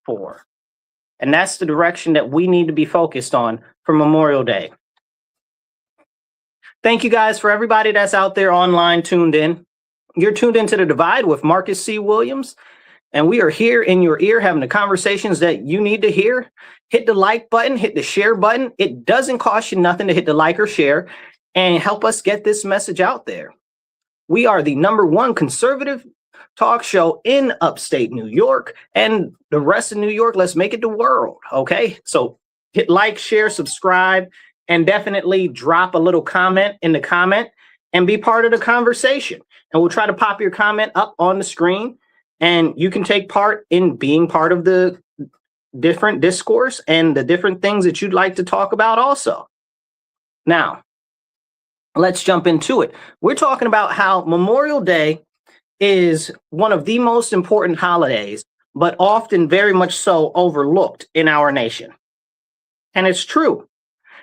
for. And that's the direction that we need to be focused on for Memorial Day. Thank you guys for everybody that's out there online tuned in. You're tuned into The Divide with Marcus C. Williams, and we are here in your ear having the conversations that you need to hear. Hit the like button, hit the share button. It doesn't cost you nothing to hit the like or share and help us get this message out there. We are the #1 conservative talk show in upstate New York and the rest of New York. Let's make it the world. Okay. So hit like, share, subscribe, and definitely drop a little comment in the comment and be part of the conversation. And we'll try to pop your comment up on the screen and you can take part in being part of the different discourse and the different things that you'd like to talk about also. Now, let's jump into it. We're talking about how Memorial Day is one of the most important holidays, but often very much so overlooked in our nation. And it's true.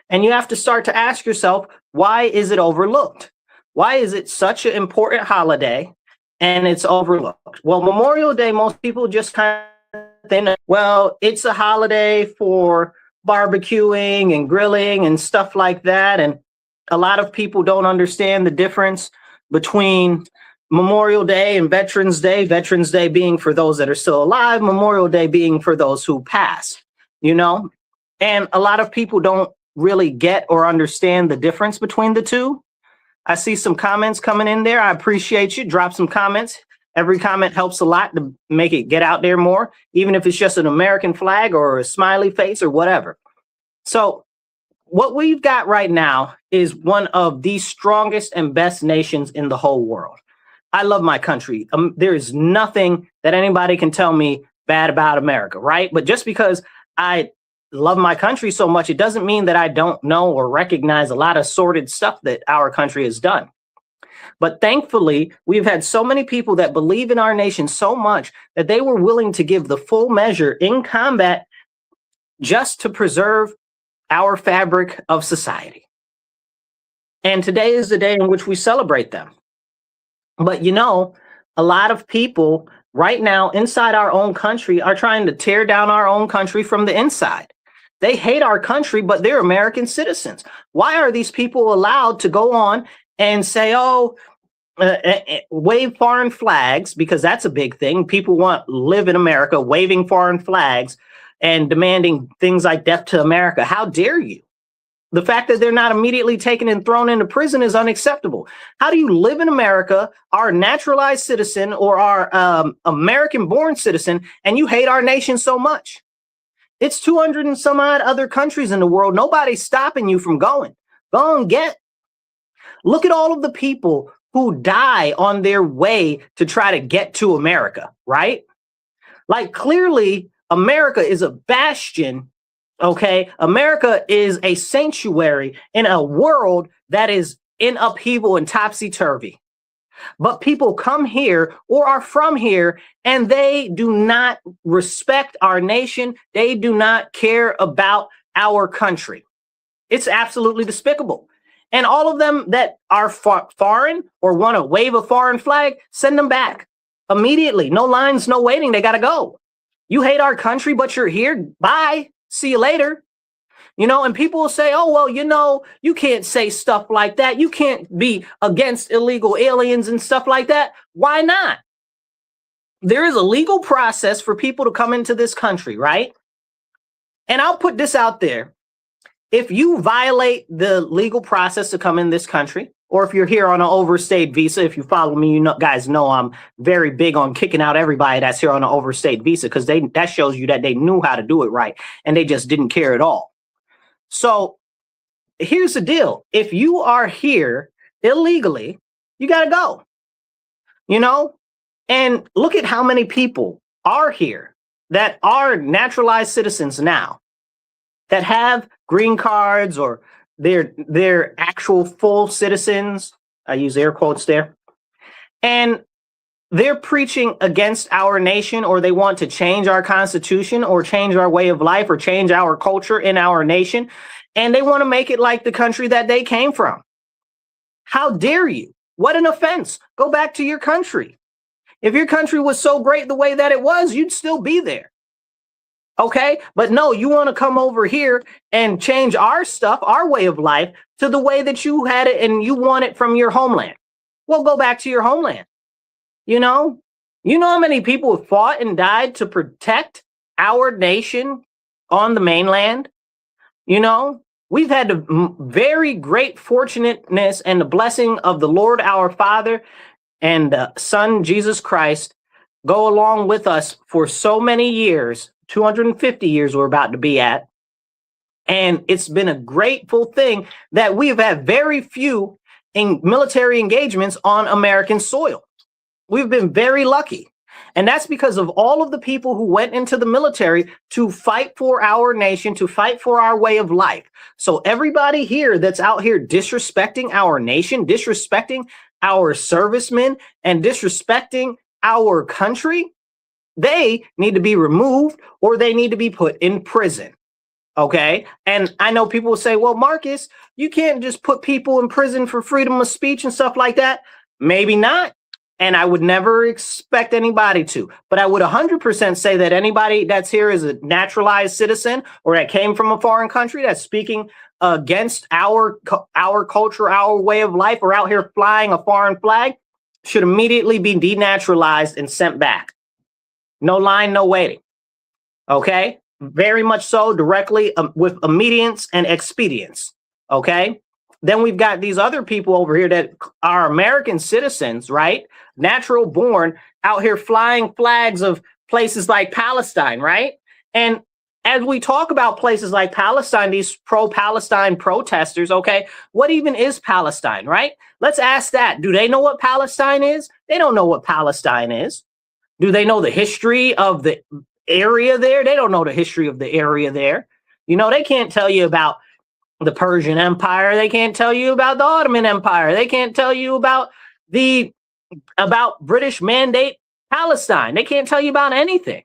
And you have to start to ask yourself, why is it overlooked? Why is it such an important holiday and it's overlooked? Well, Memorial Day, most people just kind of think, well, it's a holiday for barbecuing and grilling and stuff like that. And a lot of people don't understand the difference between Memorial Day and Veterans Day. Veterans Day being for those that are still alive, Memorial Day being for those who pass, you know? And a lot of people don't really get or understand the difference between the two. I see some comments coming in there. I appreciate you. Drop some comments. Every comment helps a lot to make it get out there more, even if it's just an American flag or a smiley face or whatever. So what we've got right now is one of the strongest and best nations in the whole world. I love my country. There is nothing that anybody can tell me bad about America, right? But just because I love my country so much, it doesn't mean that I don't know or recognize a lot of sordid stuff that our country has done. But thankfully, we've had so many people that believe in our nation so much that they were willing to give the full measure in combat just to preserve our fabric of society. And today is the day in which we celebrate them. But you know, a lot of people right now inside our own country are trying to tear down our own country from the inside. They hate our country, but they're American citizens. Why are these people allowed to go on and say, oh, wave foreign flags? Because that's a big thing. People want to live in America, waving foreign flags and demanding things like death to America. How dare you? The fact that they're not immediately taken and thrown into prison is unacceptable. How do you live in America, our naturalized citizen or our American-born citizen, and you hate our nation so much? It's 200 and some odd other countries in the world. Nobody's stopping you from going. Go and get. Look at all of the people who die on their way to try to get to America, right? Like clearly, America is a bastion. Okay, America is a sanctuary in a world that is in upheaval and topsy-turvy. But people come here or are from here and they do not respect our nation. They do not care about our country. It's absolutely despicable. And all of them that are foreign or want to wave a foreign flag, send them back immediately. No lines, no waiting. They got to go. You hate our country, but you're here. Bye. See you later. You know, and people will say, oh, well, you know, you can't say stuff like that. You can't be against illegal aliens and stuff like that. Why not? There is a legal process for people to come into this country, right? And I'll put this out there. If you violate the legal process to come in this country, or if you're here on an overstayed visa, if you follow me, you know, guys know I'm very big on kicking out everybody that's here on an overstayed visa because that shows you that they knew how to do it right and they just didn't care at all. So here's the deal. If you are here illegally, you got to go, you know, and look at how many people are here that are naturalized citizens now that have green cards or they're actual full citizens. I use air quotes there. And they're preaching against our nation, or they want to change our constitution or change our way of life or change our culture in our nation. And they want to make it like the country that they came from. How dare you? What an offense. Go back to your country. If your country was so great the way that it was, you'd still be there. Okay. But no, you want to come over here and change our stuff, our way of life to the way that you had it and you want it from your homeland. Well, go back to your homeland. You know, you know how many people have fought and died to protect our nation on the mainland? You know, we've had the very great fortunateness and the blessing of the Lord our Father and the Son Jesus Christ go along with us for so many years, 250 years we're about to be at. And it's been a grateful thing that we've had very few military engagements on American soil. We've been very lucky. And that's because of all of the people who went into the military to fight for our nation, to fight for our way of life. So everybody here that's out here disrespecting our nation, disrespecting our servicemen, and disrespecting our country, they need to be removed or they need to be put in prison. Okay. And I know people will say, well, Marcus, you can't just put people in prison for freedom of speech and stuff like that. Maybe not. And I would never expect anybody to, but I would 100% say that anybody that's here is a naturalized citizen or that came from a foreign country that's speaking against our culture, our way of life, or out here flying a foreign flag should immediately be denaturalized and sent back. No line, no waiting. Okay. Very much so, directly with immediance and expedience. Okay. Then we've got these other people over here that are American citizens, right? Natural born, out here flying flags of places like Palestine, right? And as we talk about places like Palestine, these pro-Palestine protesters, okay, what even is Palestine, right? Let's ask that. Do they know what Palestine is? They don't know what Palestine is. Do they know the history of the area there? They don't know the history of the area there. You know, they can't tell you about the Persian Empire. They can't tell you about the Ottoman Empire. They can't tell you about British Mandate Palestine. They can't tell you about anything.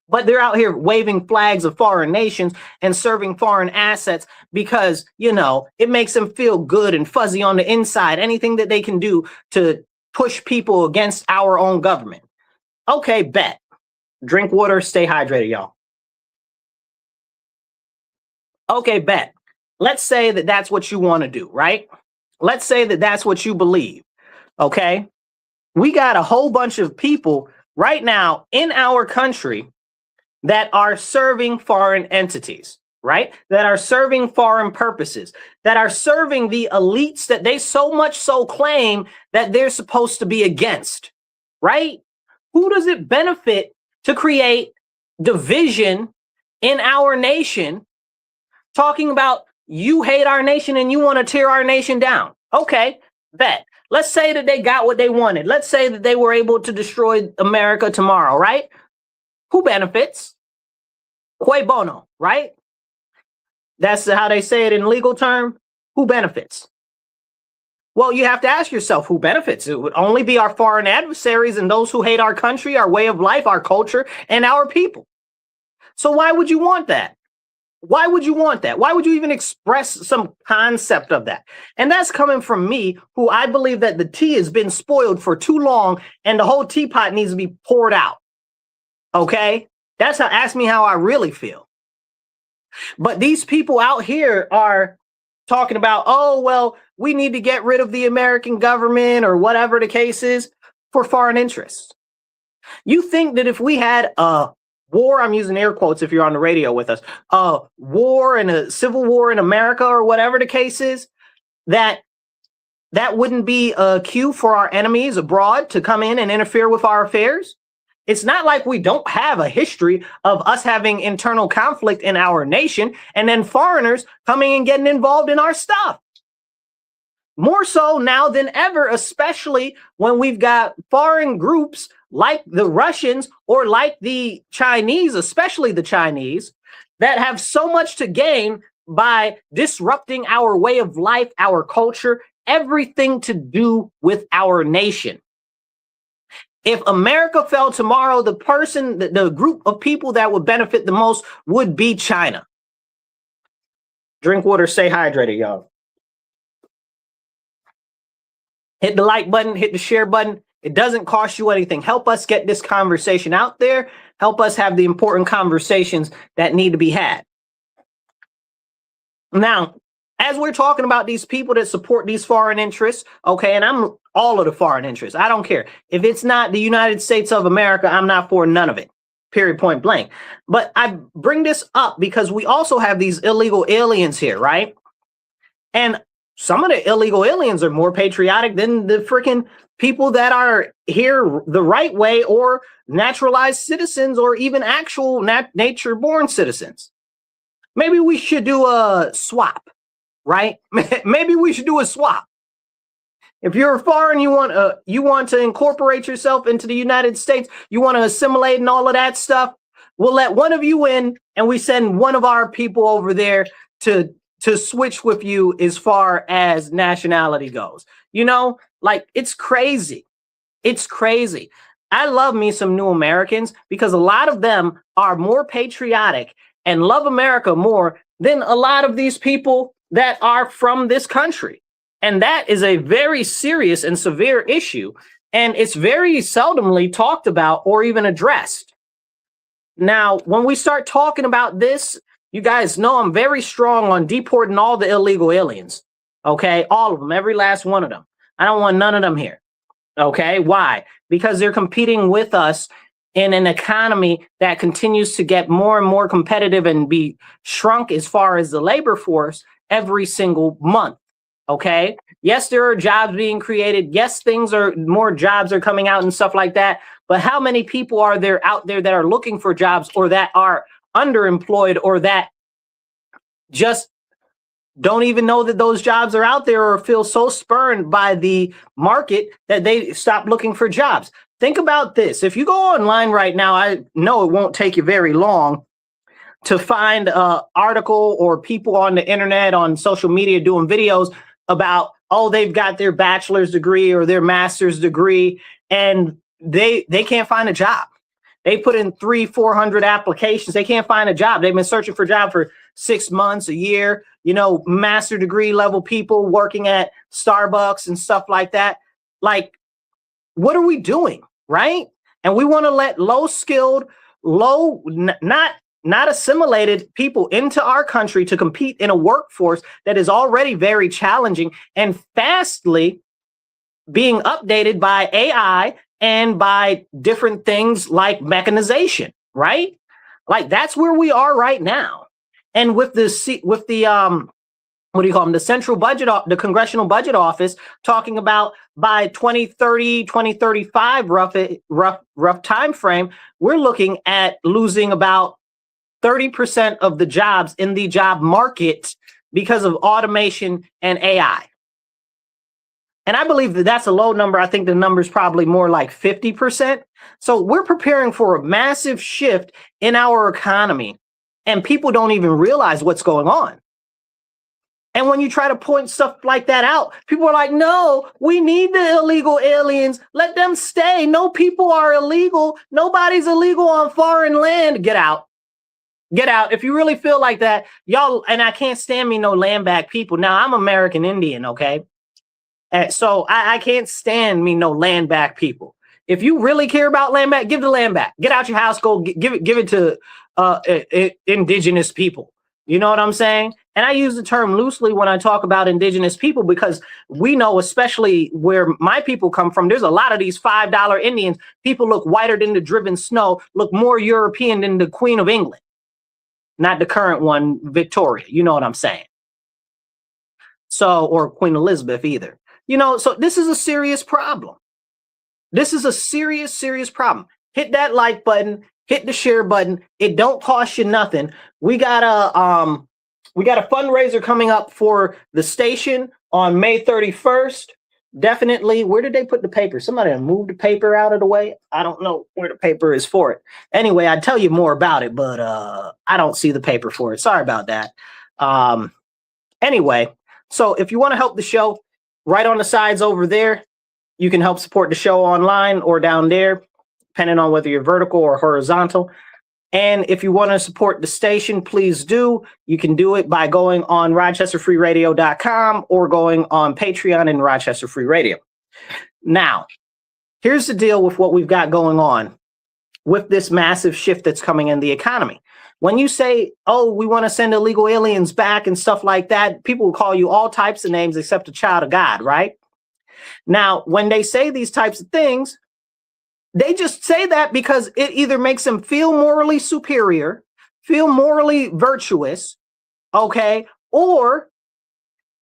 But they're out here waving flags of foreign nations and serving foreign assets because, you know, it makes them feel good and fuzzy on the inside. Anything that they can do to push people against our own government. Okay, bet. Drink water, stay hydrated, y'all. Okay, bet. Let's say that that's what you want to do, right? Let's say that that's what you believe. Okay. We got a whole bunch of people right now in our country that are serving foreign entities, right? That are serving foreign purposes, that are serving the elites that they so much so claim that they're supposed to be against, right? Who does it benefit to create division in our nation, talking about you hate our nation and you want to tear our nation down? Okay, bet. Let's say that they got what they wanted. Let's say that they were able to destroy America tomorrow, right? Who benefits? Cui bono, right? That's how they say it in legal term. Who benefits? Well, you have to ask yourself who benefits. It would only be our foreign adversaries and those who hate our country, our way of life, our culture, and our people. So why would you want that? Why would you want that? Why would you even express some concept of that? And that's coming from me, who I believe that the tea has been spoiled for too long and the whole teapot needs to be poured out. Okay? That's how, ask me how I really feel. But these people out here are talking about, oh, well, we need to get rid of the American government or whatever the case is for foreign interests. You think that if we had a war, I'm using air quotes if you're on the radio with us, a war and a civil war in America or whatever the case is, that wouldn't be a cue for our enemies abroad to come in and interfere with our affairs? It's not like we don't have a history of us having internal conflict in our nation and then foreigners coming and getting involved in our stuff. More so now than ever, especially when we've got foreign groups like the Russians or like the Chinese, especially the Chinese, that have so much to gain by disrupting our way of life, our culture, everything to do with our nation. If America fell tomorrow, the group of people that would benefit the most would be China. Drink water, stay hydrated, y'all. Hit the like button, hit the share button. It doesn't cost you anything. Help us get this conversation out there. help us have the important conversations that need to be had. Now, as we're talking about these people that support these foreign interests, okay, and I'm all of the foreign interests. I don't care. If it's not the United States of America, I'm not for none of it. Period, point blank. But I bring this up because we also have these illegal aliens here, right? And some of the illegal aliens are more patriotic than the freaking people that are here the right way, or naturalized citizens, or even actual nature-born citizens. Maybe we should do a swap, right? Maybe we should do a swap. If you're foreign, you want to incorporate yourself into the United States, you want to assimilate and all of that stuff, we'll let one of you in, and we send one of our people over there to switch with you as far as nationality goes. You know, like, it's crazy. It's crazy. I love me some new Americans because a lot of them are more patriotic and love America more than a lot of these people that are from this country. And that is a very serious and severe issue. And it's very seldomly talked about or even addressed. Now, when we start talking about this, you guys know I'm very strong on deporting all the illegal aliens. Okay, all of them, every last one of them. I don't want none of them here. Okay, why? Because they're competing with us in an economy that continues to get more and more competitive and be shrunk as far as the labor force every single month. Okay. Yes, there are jobs being created. Yes, more jobs are coming out and stuff like that. But how many people are there out there that are looking for jobs, or that are underemployed, or that just don't even know that those jobs are out there, or feel so spurned by the market that they stop looking for jobs? Think about this. If you go online right now, I know it won't take you very long to find an article or people on the internet, on social media, doing videos about, oh, they've got their bachelor's degree or their master's degree, and they can't find a job. They put in 300-400 applications. They can't find a job. They've been searching for a job for 6 months, a year, you know, master degree level people working at Starbucks and stuff like that. Like, what are we doing, right? And we want to let low-skilled, not assimilated people into our country to compete in a workforce that is already very challenging and fastly being updated by AI and by different things like mechanization, right? Like, that's where we are right now. And with the what do you call them? The central budget, the Congressional Budget Office, talking about by 2030, 2035, rough time frame, we're looking at losing about 30% of the jobs in the job market because of automation and AI. And I believe that that's a low number. I think the number is probably more like 50%. So we're preparing for a massive shift in our economy, and people don't even realize what's going on. And when you try to point stuff like that out, people are like, no, we need the illegal aliens. Let them stay. No people are illegal. Nobody's illegal on foreign land. Get out. Get out. If you really feel like that, y'all, and I can't stand me no land back people. Now, I'm American Indian, okay? So I can't stand me no land back people. If you really care about land back, give the land back. Get out your house, go give it to indigenous people. You know what I'm saying? And I use the term loosely when I talk about indigenous people, because we know, especially where my people come from, there's a lot of these $5 Indians. People look whiter than the driven snow, look more European than the Queen of England. Not the current one, Victoria. You know what I'm saying? So, or Queen Elizabeth either. You know, so this is a serious problem. This is a serious, serious problem. Hit that like button, hit the share button. It don't cost you nothing. We got a fundraiser coming up for the station on May 31st. Definitely. Where did they put the paper? Somebody moved the paper out of the way. I don't know where the paper is for it. Anyway, I'd tell you more about it, but I don't see the paper for it. Sorry about that. Anyway, so if you want to help the show, right on the sides over there, you can help support the show online or down there, depending on whether you're vertical or horizontal. And if you want to support the station, please do. You can do it by going on RochesterFreeRadio.com or going on Patreon and Rochester Free Radio. Now, here's the deal with what we've got going on with this massive shift that's coming in the economy. When you say, oh, we want to send illegal aliens back and stuff like that, people will call you all types of names except a child of God, right? Now, when they say these types of things, they just say that because it either makes them feel morally superior, feel morally virtuous, okay, or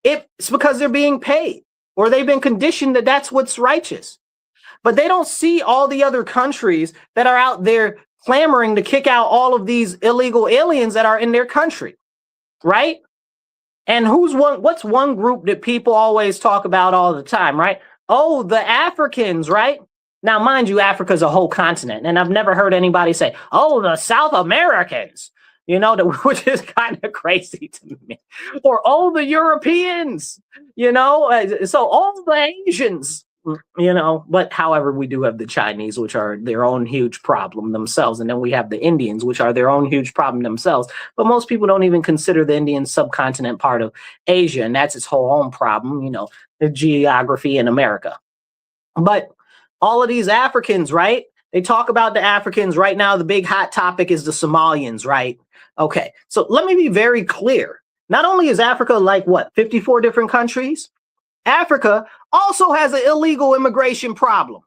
it's because they're being paid or they've been conditioned that that's what's righteous. But they don't see all the other countries that are out there clamoring to kick out all of these illegal aliens that are in their country, right? And what's one group that people always talk about all the time, right? Oh, the Africans, right? Now, mind you, Africa is a whole continent, and I've never heard anybody say, oh, the South Americans, which is kind of crazy to me. Or, oh, the Europeans, so all the Asians, but however, we do have the Chinese, which are their own huge problem themselves. And then we have the Indians, which are their own huge problem themselves. But most people don't even consider the Indian subcontinent part of Asia. And that's its whole own problem, the geography in America. But all of these Africans, right? They talk about the Africans right now. The big hot topic is the Somalians, right? Okay, so let me be very clear. Not only is Africa 54 different countries, Africa also has an illegal immigration problem.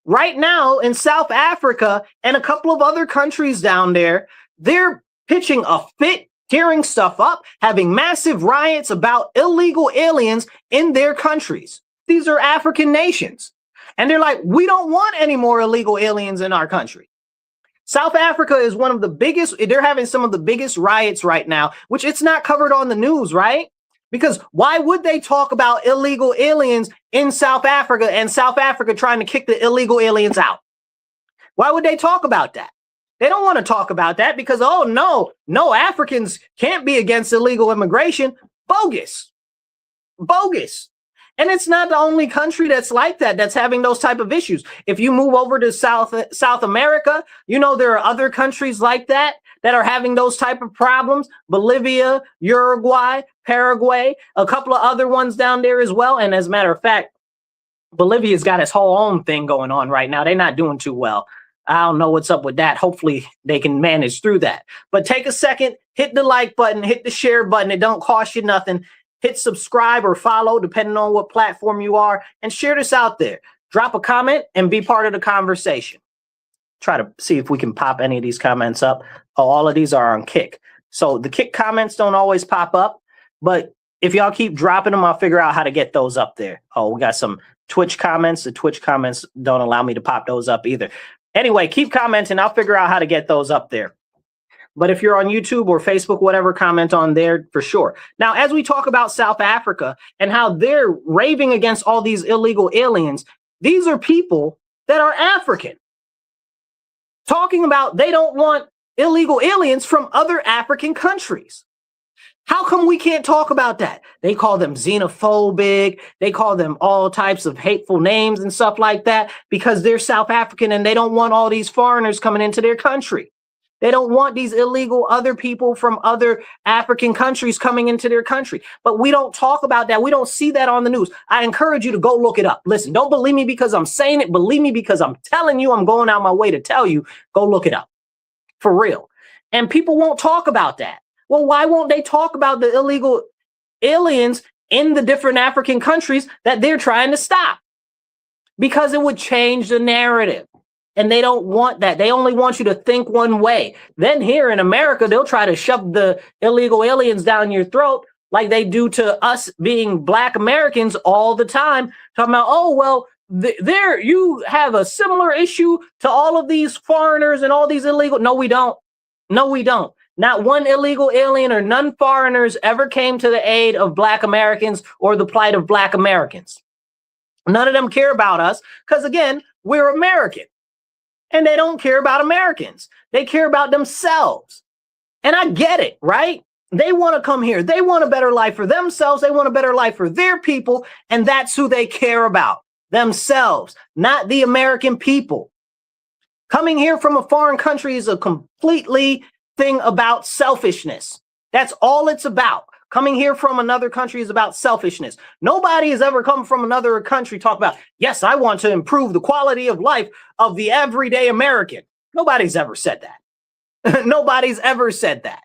Right now in South Africa and a couple of other countries down there, they're pitching a fit, tearing stuff up, having massive riots about illegal aliens in their countries. These are African nations. And they're like, we don't want any more illegal aliens in our country. South Africa is one of the biggest, they're having some of the biggest riots right now, which it's not covered on the news, right? Because why would they talk about illegal aliens in South Africa and South Africa trying to kick the illegal aliens out? Why would they talk about that? They don't want to talk about that because, oh, no, Africans can't be against illegal immigration. Bogus. And it's not the only country that's like that, that's having those type of issues. If you move over to South America, there are other countries like that are having those type of problems. Bolivia, Uruguay, Paraguay, a couple of other ones down there as well. And as a matter of fact, Bolivia's got its whole own thing going on right now. They're not doing too well. I don't know what's up with that. Hopefully they can manage through that. But take a second, hit the like button, hit the share button. It don't cost you nothing. Hit subscribe or follow, depending on what platform you are, and share this out there. Drop a comment and be part of the conversation. Try to see if we can pop any of these comments up. Oh, all of these are on Kick. So the Kick comments don't always pop up, but if y'all keep dropping them, I'll figure out how to get those up there. Oh, we got some Twitch comments. The Twitch comments don't allow me to pop those up either. Anyway, keep commenting. I'll figure out how to get those up there. But if you're on YouTube or Facebook, whatever, comment on there for sure. Now, as we talk about South Africa and how they're raving against all these illegal aliens, these are people that are African. Talking about they don't want illegal aliens from other African countries. How come we can't talk about that? They call them xenophobic. They call them all types of hateful names and stuff like that because they're South African and they don't want all these foreigners coming into their country. They don't want these illegal other people from other African countries coming into their country. But we don't talk about that. We don't see that on the news. I encourage you to go look it up. Listen, don't believe me because I'm saying it. Believe me because I'm telling you, I'm going out my way to tell you, go look it up. For real. And people won't talk about that. Well, why won't they talk about the illegal aliens in the different African countries that they're trying to stop? Because it would change the narrative. And they don't want that. They only want you to think one way. Then here in America, they'll try to shove the illegal aliens down your throat like they do to us being Black Americans all the time. Talking about, oh, well, there you have a similar issue to all of these foreigners and all these illegal. No, we don't. No, we don't. Not one illegal alien or none foreigners ever came to the aid of Black Americans or the plight of Black Americans. None of them care about us because, again, we're American. And they don't care about Americans. They care about themselves. And I get it, right? They want to come here. They want a better life for themselves. They want a better life for their people. And that's who they care about. Themselves, not the American people. Coming here from a foreign country is a completely thing about selfishness. That's all it's about. Coming here from another country is about selfishness. Nobody has ever come from another country talk about, yes, I want to improve the quality of life of the everyday American. Nobody's ever said that. Nobody's ever said that.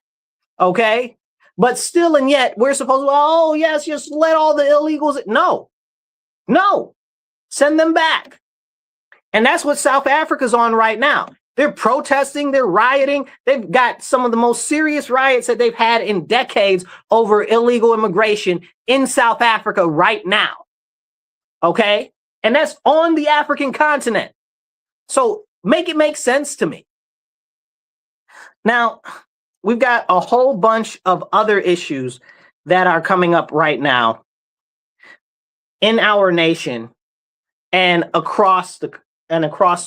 Okay. But still and yet we're supposed to, oh, yes, just let all the illegals. No, send them back. And that's what South Africa's on right now. They're protesting, they're rioting. They've got some of the most serious riots that they've had in decades over illegal immigration in South Africa right now. Okay? And that's on the African continent. So make it make sense to me. Now, we've got a whole bunch of other issues that are coming up right now in our nation and across the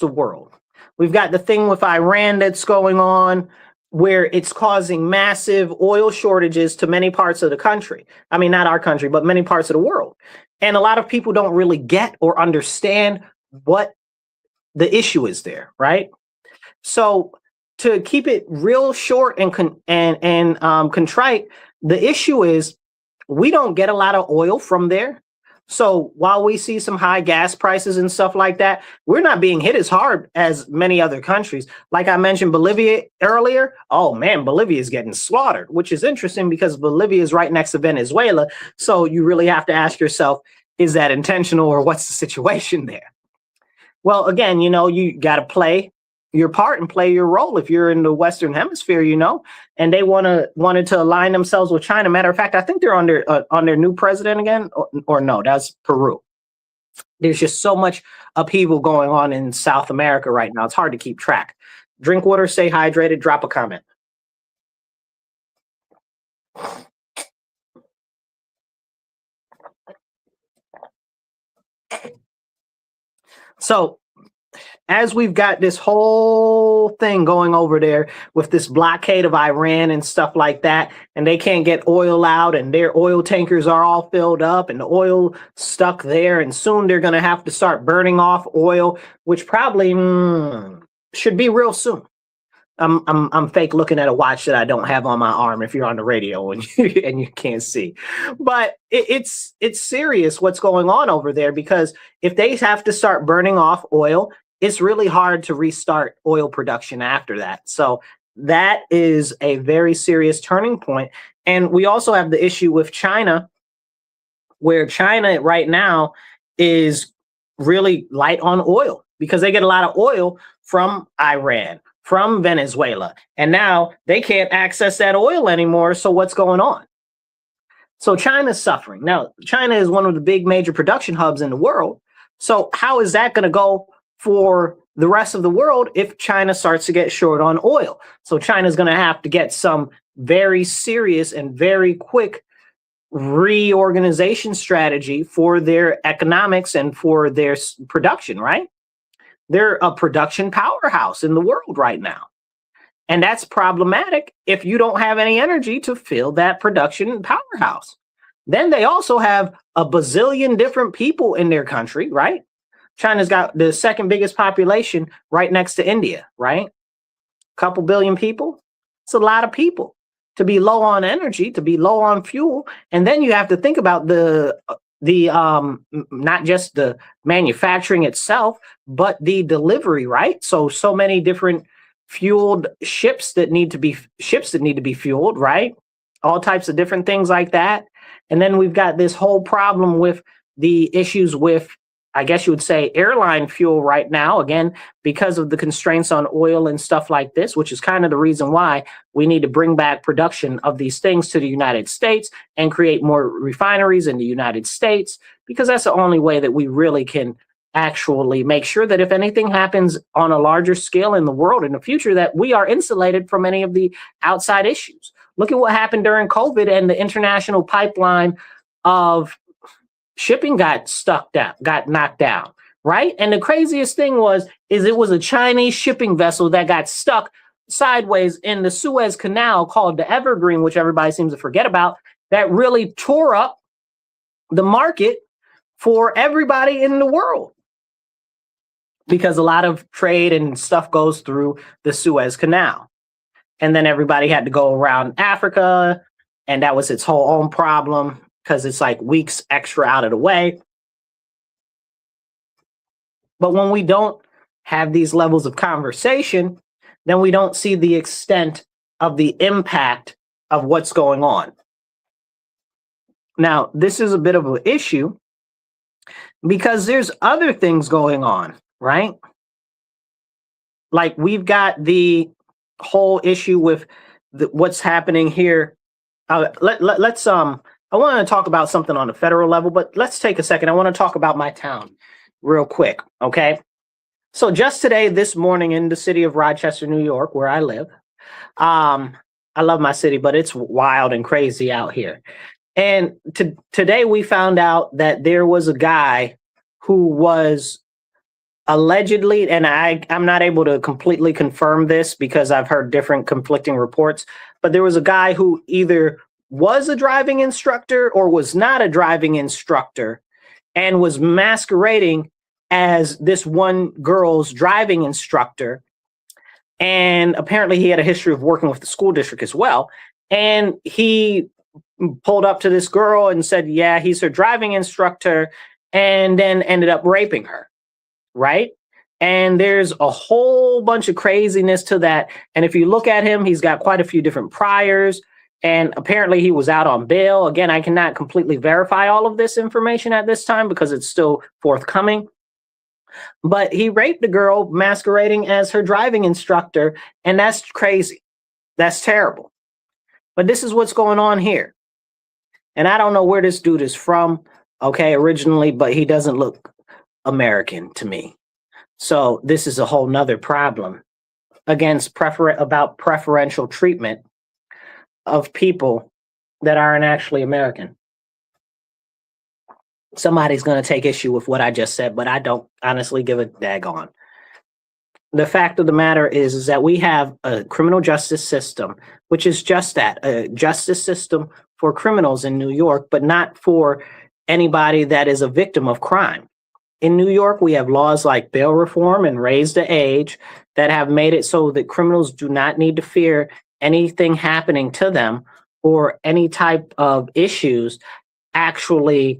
world. We've got the thing with Iran that's going on, where it's causing massive oil shortages to many parts of the country. I mean, not our country, but many parts of the world. And a lot of people don't really get or understand what the issue is there, right? So to keep it real short and contrite, the issue is we don't get a lot of oil from there. So while we see some high gas prices and stuff like that, we're not being hit as hard as many other countries. Like I mentioned Bolivia earlier. Oh man, Bolivia is getting slaughtered, which is interesting because Bolivia is right next to Venezuela. So you really have to ask yourself, is that intentional or what's the situation there? Well, again, you got to play your part and play your role if you're in the Western Hemisphere, and they wanted to align themselves with China. Matter of fact, I think they're on their new president again, or no, that's Peru. There's just so much upheaval going on in South America right now. It's hard to keep track. Drink water, stay hydrated, drop a comment. So as we've got this whole thing going over there with this blockade of Iran and stuff like that, and they can't get oil out and their oil tankers are all filled up and the oil stuck there, and soon they're going to have to start burning off oil, which probably should be real soon. I'm fake looking at a watch that I don't have on my arm if you're on the radio and you can't see. But it's serious what's going on over there, because if they have to start burning off oil, it's really hard to restart oil production after that. So that is a very serious turning point. And we also have the issue with China, where China right now is really light on oil because they get a lot of oil from Iran, from Venezuela, and now they can't access that oil anymore. So what's going on? So China's suffering. Now, China is one of the big major production hubs in the world. So how is that going to go for the rest of the world if China starts to get short on oil? So China's going to have to get some very serious and very quick reorganization strategy for their economics and for their production, right? They're a production powerhouse in the world right now. And that's problematic if you don't have any energy to fill that production powerhouse. Then they also have a bazillion different people in their country, right? China's got the second biggest population right next to India, right? A couple billion people. It's a lot of people to be low on energy, to be low on fuel. And then you have to think about the not just the manufacturing itself, but the delivery, right? So many different fueled ships that need to be fueled, right? All types of different things like that. And then we've got this whole problem with the issues with, I guess you would say, airline fuel right now, again, because of the constraints on oil and stuff like this, which is kind of the reason why we need to bring back production of these things to the United States and create more refineries in the United States, because that's the only way that we really can actually make sure that if anything happens on a larger scale in the world in the future, that we are insulated from any of the outside issues. Look at what happened during COVID and the international pipeline of shipping got knocked down, right? And the craziest thing is it was a Chinese shipping vessel that got stuck sideways in the Suez Canal called the Evergreen, which everybody seems to forget about, that really tore up the market for everybody in the world, because a lot of trade and stuff goes through the Suez Canal. And then everybody had to go around Africa, and that was its whole own problem, because it's like weeks extra out of the way. But when we don't have these levels of conversation, then we don't see the extent of the impact of what's going on. Now, this is a bit of an issue because there's other things going on, right? Like we've got the whole issue with what's happening here. Let's I want to talk about something on the federal level, but let's take a second. I want to talk about my town real quick, okay? So just today, this morning in the city of Rochester, New York, where I live, I love my city, but it's wild and crazy out here. And today we found out that there was a guy who was allegedly, and I'm not able to completely confirm this because I've heard different conflicting reports, but there was a guy who either was a driving instructor or was not a driving instructor and was masquerading as this one girl's driving instructor. And apparently he had a history of working with the school district as well. And he pulled up to this girl and said, yeah, he's her driving instructor, and then ended up raping her, right? And there's a whole bunch of craziness to that. And if you look at him, he's got quite a few different priors. And apparently he was out on bail. Again, I cannot completely verify all of this information at this time because it's still forthcoming. But he raped a girl masquerading as her driving instructor. And that's crazy. That's terrible. But this is what's going on here. And I don't know where this dude is from, okay, originally, but he doesn't look American to me. So this is a whole nother problem against preferential treatment of people that aren't actually American. Somebody's going to take issue with what I just said, but I don't honestly give a daggone. The fact of the matter is that we have a criminal justice system, which is just that, a justice system for criminals in New York, but not for anybody that is a victim of crime. In New York, we have laws like bail reform and raise the age that have made it so that criminals do not need to fear anything happening to them or any type of issues actually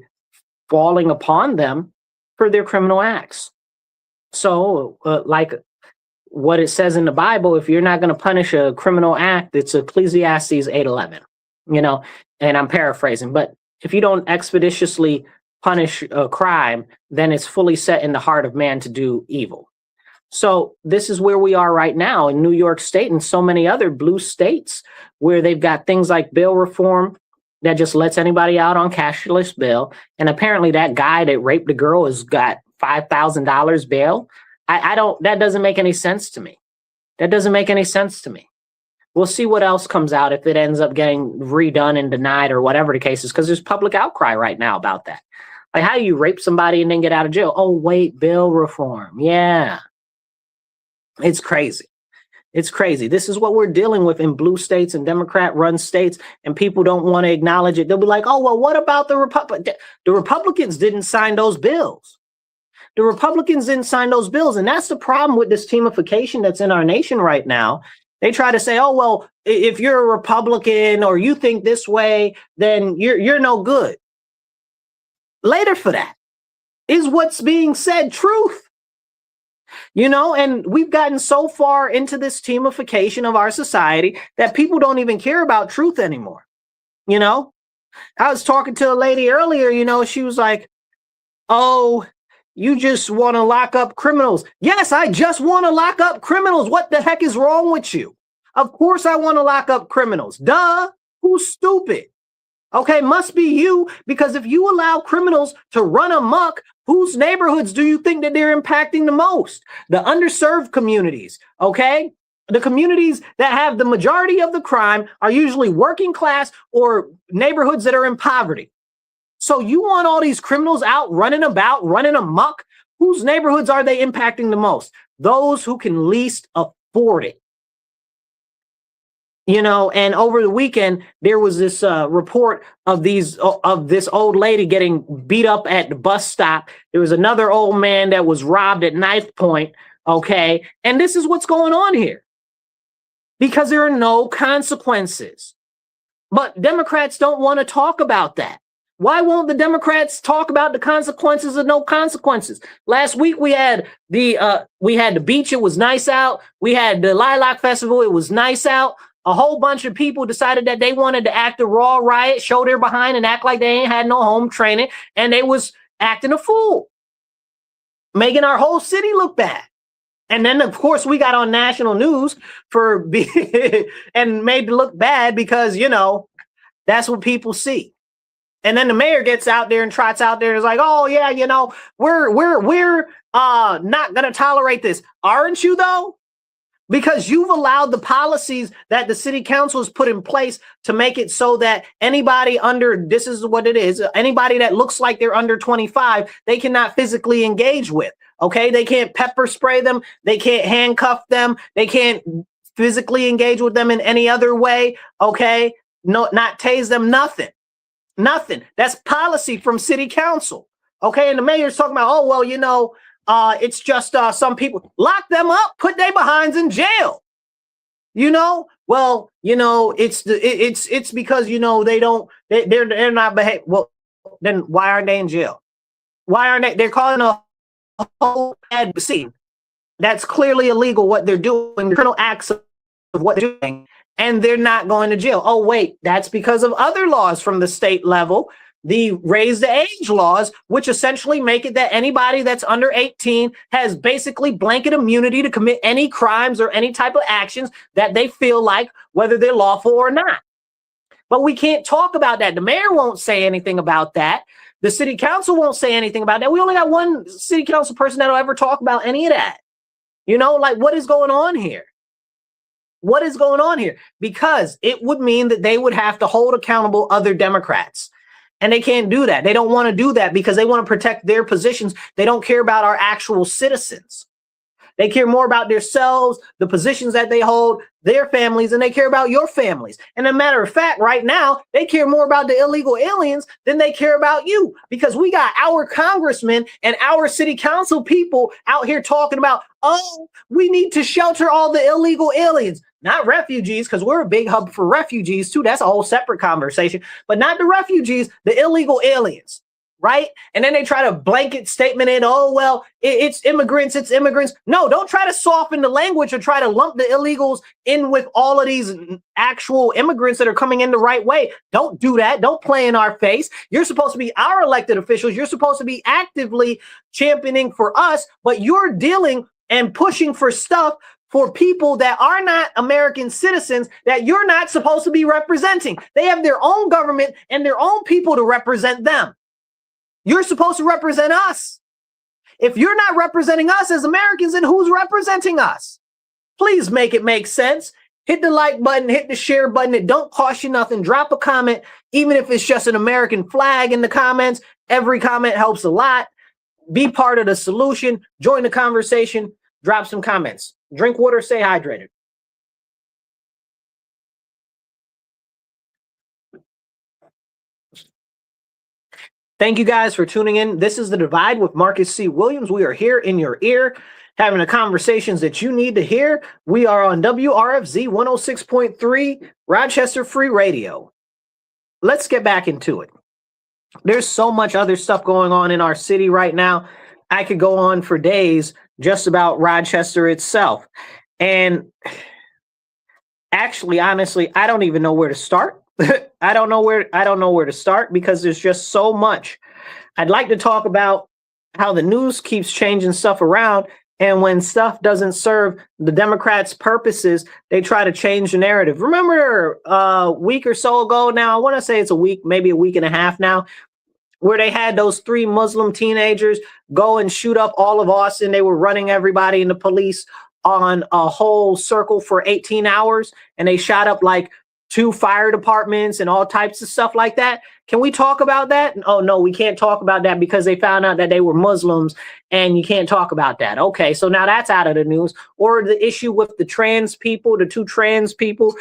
falling upon them for their criminal acts. So like what it says in the Bible, if you're not going to punish a criminal act, it's Ecclesiastes 8:11, and I'm paraphrasing, but if you don't expeditiously punish a crime, then it's fully set in the heart of man to do evil. So this is where we are right now in New York State and so many other blue states where they've got things like bail reform that just lets anybody out on cashless bail. And apparently that guy that raped the girl has got $5,000 bail. That doesn't make any sense to me. That doesn't make any sense to me. We'll see what else comes out if it ends up getting redone and denied or whatever the case is, because there's public outcry right now about that. Like, how do you rape somebody and then get out of jail? Oh, wait, bail reform. Yeah. It's crazy. It's crazy. This is what we're dealing with in blue states and Democrat-run states, and people don't want to acknowledge it. They'll be like, oh, well, what about the Republicans? The Republicans didn't sign those bills. The Republicans didn't sign those bills, and that's the problem with this teamification that's in our nation right now. They try to say, oh, well, if you're a Republican or you think this way, then you're no good. Later for that. Is what's being said truth? And we've gotten so far into this teamification of our society that people don't even care about truth anymore. I was talking to a lady earlier, she was like, oh, you just want to lock up criminals. Yes, I just want to lock up criminals. What the heck is wrong with you? Of course I want to lock up criminals. Duh. Who's stupid? Okay, must be you, because if you allow criminals to run amok, whose neighborhoods do you think that they're impacting the most? The underserved communities, okay? The communities that have the majority of the crime are usually working class or neighborhoods that are in poverty. So you want all these criminals out running about, running amok? Whose neighborhoods are they impacting the most? Those who can least afford it. And over the weekend, there was this report of this old lady getting beat up at the bus stop. There was another old man that was robbed at knife point. Okay. And this is what's going on here because there are no consequences. But Democrats don't want to talk about that. Why won't the Democrats talk about the consequences of no consequences? Last week we had the beach. It was nice out. We had the Lilac Festival. It was nice out. A whole bunch of people decided that they wanted to act a raw riot, show their behind, and act like they ain't had no home training, and they was acting a fool, making our whole city look bad. And then, of course, we got on national news and made it look bad because, you know, that's what people see. And then the mayor gets out there and trots out there and is like, oh, yeah, you know, we're not going to tolerate this. Aren't you, though? Because you've allowed the policies that the city council has put in place to make it so that anybody under, this is what it is, anybody that looks like they're under 25, they cannot physically engage with. Okay, they can't pepper spray them. They can't handcuff them. They can't physically engage with them in any other way. Okay, no, not tase them, nothing. Nothing. That's policy from city council. Okay, and the mayor's talking about, oh, well, you know, it's just some people. Lock them up, put their behinds in jail. You know, well, you know, it's because, you know, they're not behaving. Well, then why aren't they in jail? Why aren't they? They're calling a whole bad scene. That's clearly illegal what they're doing, the criminal acts of what they're doing, and they're not going to jail. Oh, wait, that's because of other laws from the state level, the raise the age laws, which essentially make it that anybody that's under 18 has basically blanket immunity to commit any crimes or any type of actions that they feel like, whether they're lawful or not. But we can't talk about that. The mayor won't say anything about that. The city council won't say anything about that. We only got one city council person that'll ever talk about any of that. You know, like, what is going on here? What is going on here? Because it would mean that they would have to hold accountable other Democrats. And they can't do that. They don't want to do that because they want to protect their positions. They don't care about our actual citizens. They care more about themselves, the positions that they hold, their families, and they care about your families. And as a matter of fact, right now, they care more about the illegal aliens than they care about you, because we got our congressmen and our city council people out here talking about, oh, we need to shelter all the illegal aliens. Not refugees, because we're a big hub for refugees, too. That's a whole separate conversation. But not the refugees, the illegal aliens. Right? And then they try to blanket statement it, oh, well, it's immigrants, it's immigrants. No, don't try to soften the language or try to lump the illegals in with all of these actual immigrants that are coming in the right way. Don't do that. Don't play in our face. You're supposed to be our elected officials. You're supposed to be actively championing for us, but you're dealing and pushing for stuff for people that are not American citizens that you're not supposed to be representing. They have their own government and their own people to represent them. You're supposed to represent us. If you're not representing us as Americans, then who's representing us? Please make it make sense. Hit the like button, hit the share button. It don't cost you nothing. Drop a comment, even if it's just an American flag in the comments. Every comment helps a lot. Be part of the solution. Join the conversation. Drop some comments. Drink water, stay hydrated. Thank you guys for tuning in. This is The Divide with Marcus C. Williams. We are here in your ear, having the conversations that you need to hear. We are on WRFZ 106.3, Rochester Free Radio. Let's get back into it. There's so much other stuff going on in our city right now. I could go on for days just about Rochester itself. And actually, honestly, I don't even know where to start. I don't know where to start because there's just so much. I'd like to talk about how the news keeps changing stuff around, and when stuff doesn't serve the Democrats' purposes, they try to change the narrative. Remember a week or so ago now, I want to say it's a week, maybe a week and a half now, where they had those 3 Muslim teenagers go and shoot up all of Austin. They were running everybody and the police on a whole circle for 18 hours, and they shot up like 2 fire departments and all types of stuff like that. Can we talk about that? Oh, no, we can't talk about that because they found out that they were Muslims and you can't talk about that. Okay, so now that's out of the news. Or the issue with the trans people, the 2 trans people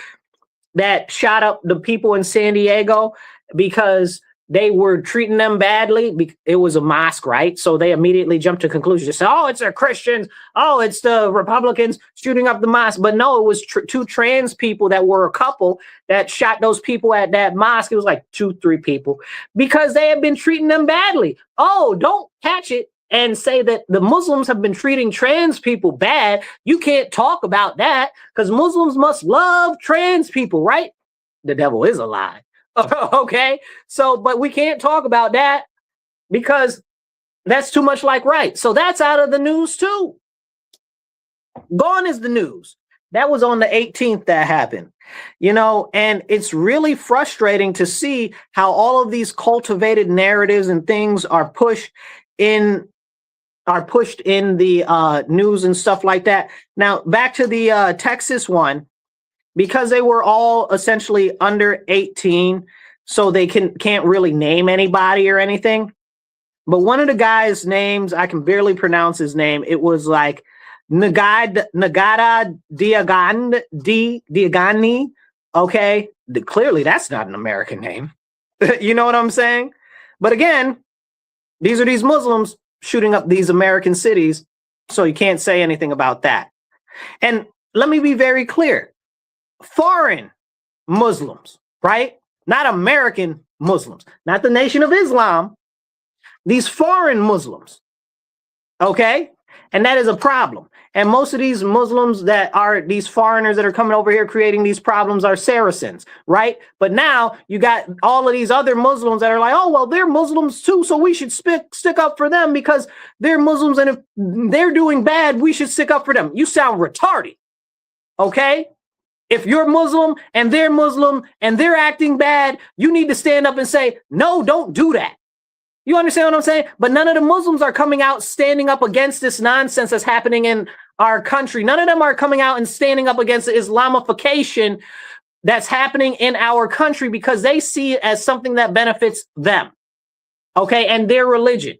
that shot up the people in San Diego because they were treating them badly. It was a mosque, right? So they immediately jumped to conclusions. They said, oh, it's the Christians. Oh, it's the Republicans shooting up the mosque. But no, it was two trans people that were a couple that shot those people at that mosque. It was like 2-3 people because they had been treating them badly. Oh, don't catch it and say that the Muslims have been treating trans people bad. You can't talk about that because Muslims must love trans people, right? The devil is a lie. Okay, so but we can't talk about that because that's too much like right. So that's out of the news too. Gone is the news. That was on the 18th that happened, and it's really frustrating to see how all of these cultivated narratives and things are pushed in the news and stuff like that. Now back to the Texas one. Because they were all essentially under 18, so they can't really name anybody or anything. But one of the guys' names, I can barely pronounce his name. It was like Nagada Diagani. Okay, clearly that's not an American name. You know what I'm saying? But again, these are these Muslims shooting up these American cities, so you can't say anything about that. And let me be very clear. Foreign Muslims, right? Not American Muslims, not the Nation of Islam, these foreign Muslims, okay? And that is a problem. And most of these Muslims that are these foreigners that are coming over here creating these problems are Saracens, right? But now you got all of these other Muslims that are like, oh, well, they're Muslims too, so we should stick up for them because they're Muslims, and if they're doing bad, we should stick up for them. You sound retarded, okay? If you're Muslim and they're acting bad, you need to stand up and say, no, don't do that. You understand what I'm saying? But none of the Muslims are coming out standing up against this nonsense that's happening in our country. None of them are coming out and standing up against the Islamification that's happening in our country because they see it as something that benefits them, okay, and their religion.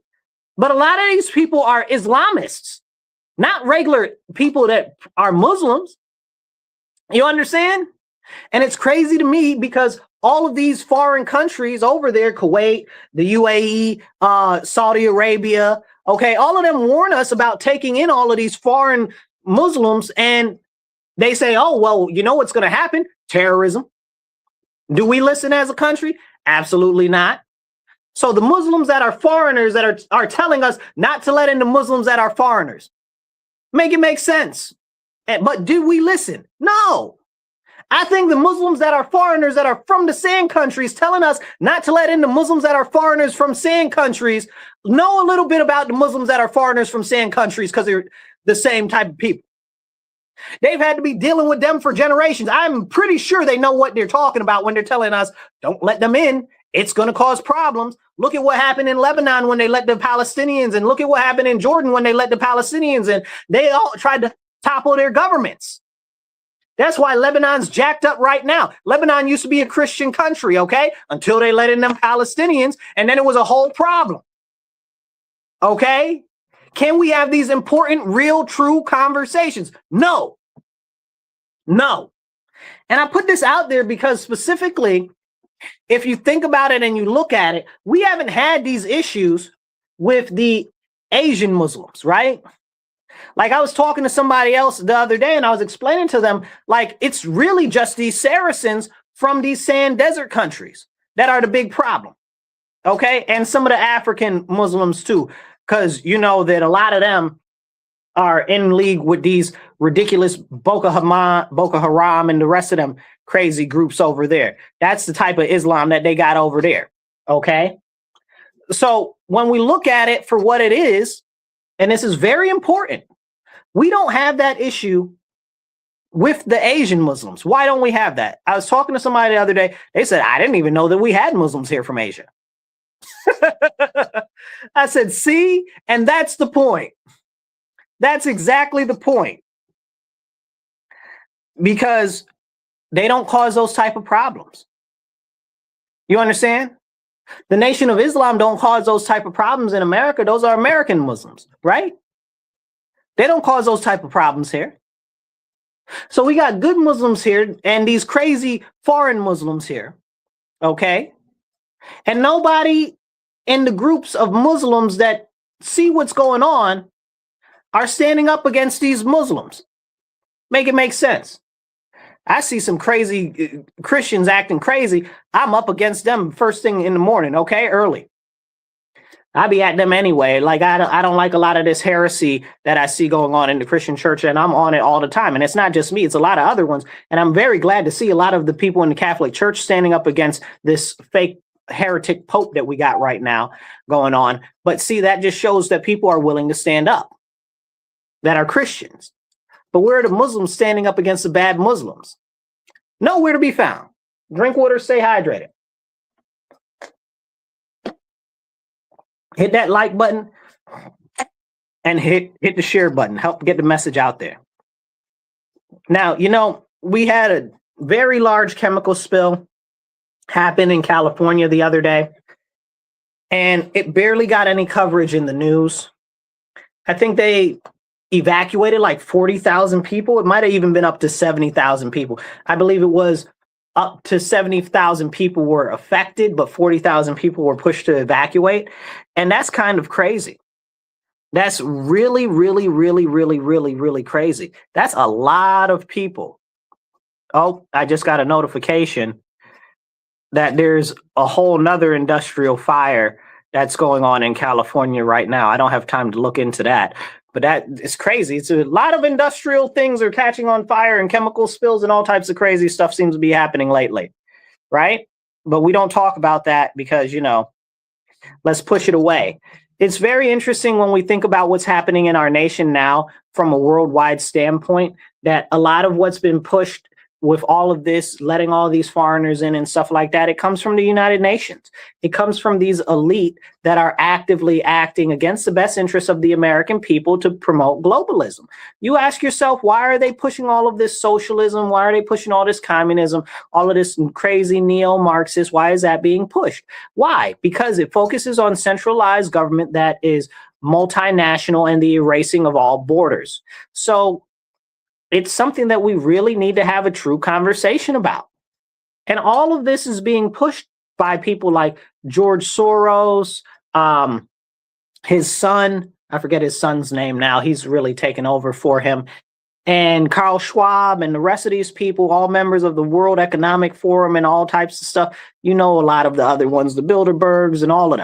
But a lot of these people are Islamists, not regular people that are Muslims. You understand? And it's crazy to me because all of these foreign countries over there, Kuwait, the UAE, Saudi Arabia, okay, all of them warn us about taking in all of these foreign Muslims, and they say, oh, well, you know what's going to happen? Terrorism. Do we listen as a country? Absolutely not. So the Muslims that are foreigners that are telling us not to let in the Muslims that are foreigners. Make it make sense. But do we listen? No. I think the Muslims that are foreigners that are from the sand countries telling us not to let in the Muslims that are foreigners from sand countries know a little bit about the Muslims that are foreigners from sand countries because they're the same type of people. They've had to be dealing with them for generations. I'm pretty sure they know what they're talking about when they're telling us, don't let them in. It's going to cause problems. Look at what happened in Lebanon when they let the Palestinians, and look at what happened in Jordan when they let the Palestinians in. They all tried to topple their governments. That's why Lebanon's jacked up right now. Lebanon used to be a Christian country, okay? Until they let in them Palestinians, and then it was a whole problem. Okay? Can we have these important, real, true conversations? No. No. And I put this out there because specifically, if you think about it and you look at it, we haven't had these issues with the Asian Muslims, right? Like I was talking to somebody else the other day and I was explaining to them, like, it's really just these Saracens from these sand desert countries that are the big problem. Okay. And some of the African Muslims too, because you know that a lot of them are in league with these ridiculous Boko Haram and the rest of them crazy groups over there. That's the type of Islam that they got over there. Okay. So when we look at it for what it is, and this is very important, we don't have that issue with the Asian Muslims. Why don't we have that? I was talking to somebody the other day. They said, I didn't even know that we had Muslims here from Asia. I said, see, and that's the point. That's exactly the point. Because they don't cause those type of problems. You understand? The Nation of Islam don't cause those type of problems in America. Those are American Muslims, right? They don't cause those type of problems here. So we got good Muslims here and these crazy foreign Muslims here. Okay. And nobody in the groups of Muslims that see what's going on are standing up against these Muslims. Make it make sense. I see some crazy Christians acting crazy. I'm up against them first thing in the morning, okay, early. I be at them anyway. Like I don't like a lot of this heresy that I see going on in the Christian church, and I'm on it all the time. And it's not just me; it's a lot of other ones. And I'm very glad to see a lot of the people in the Catholic Church standing up against this fake heretic pope that we got right now going on. But see, that just shows that people are willing to stand up, that are Christians. But where are the Muslims standing up against the bad Muslims? Nowhere to be found. Drink water, stay hydrated. Hit that like button and hit the share button. Help get the message out there. Now, we had a very large chemical spill happen in California the other day, and it barely got any coverage in the news. I think they evacuated like 40,000 people. It might have even been up to 70,000 people. I believe it was up to 70,000 people were affected, but 40,000 people were pushed to evacuate. And that's kind of crazy. That's really, really, really, really, really, really crazy. That's a lot of people. Oh, I just got a notification that there's a whole nother industrial fire that's going on in California right now. I don't have time to look into that. But that is crazy. It's a lot of industrial things are catching on fire, and chemical spills and all types of crazy stuff seems to be happening lately, right? But we don't talk about that because, let's push it away. It's very interesting when we think about what's happening in our nation now from a worldwide standpoint, that a lot of what's been pushed with all of this, letting all these foreigners in and stuff like that, it comes from the United Nations. It comes from these elite that are actively acting against the best interests of the American people to promote globalism. You ask yourself, why are they pushing all of this socialism? Why are they pushing all this communism, all of this crazy neo-Marxist? Why is that being pushed? Why? Because it focuses on centralized government that is multinational and the erasing of all borders. So it's something that we really need to have a true conversation about. And all of this is being pushed by people like George Soros, his son, I forget his son's name now. He's really taken over for him. And Carl Schwab and the rest of these people, all members of the World Economic Forum and all types of stuff. A lot of the other ones, the Bilderbergs and all of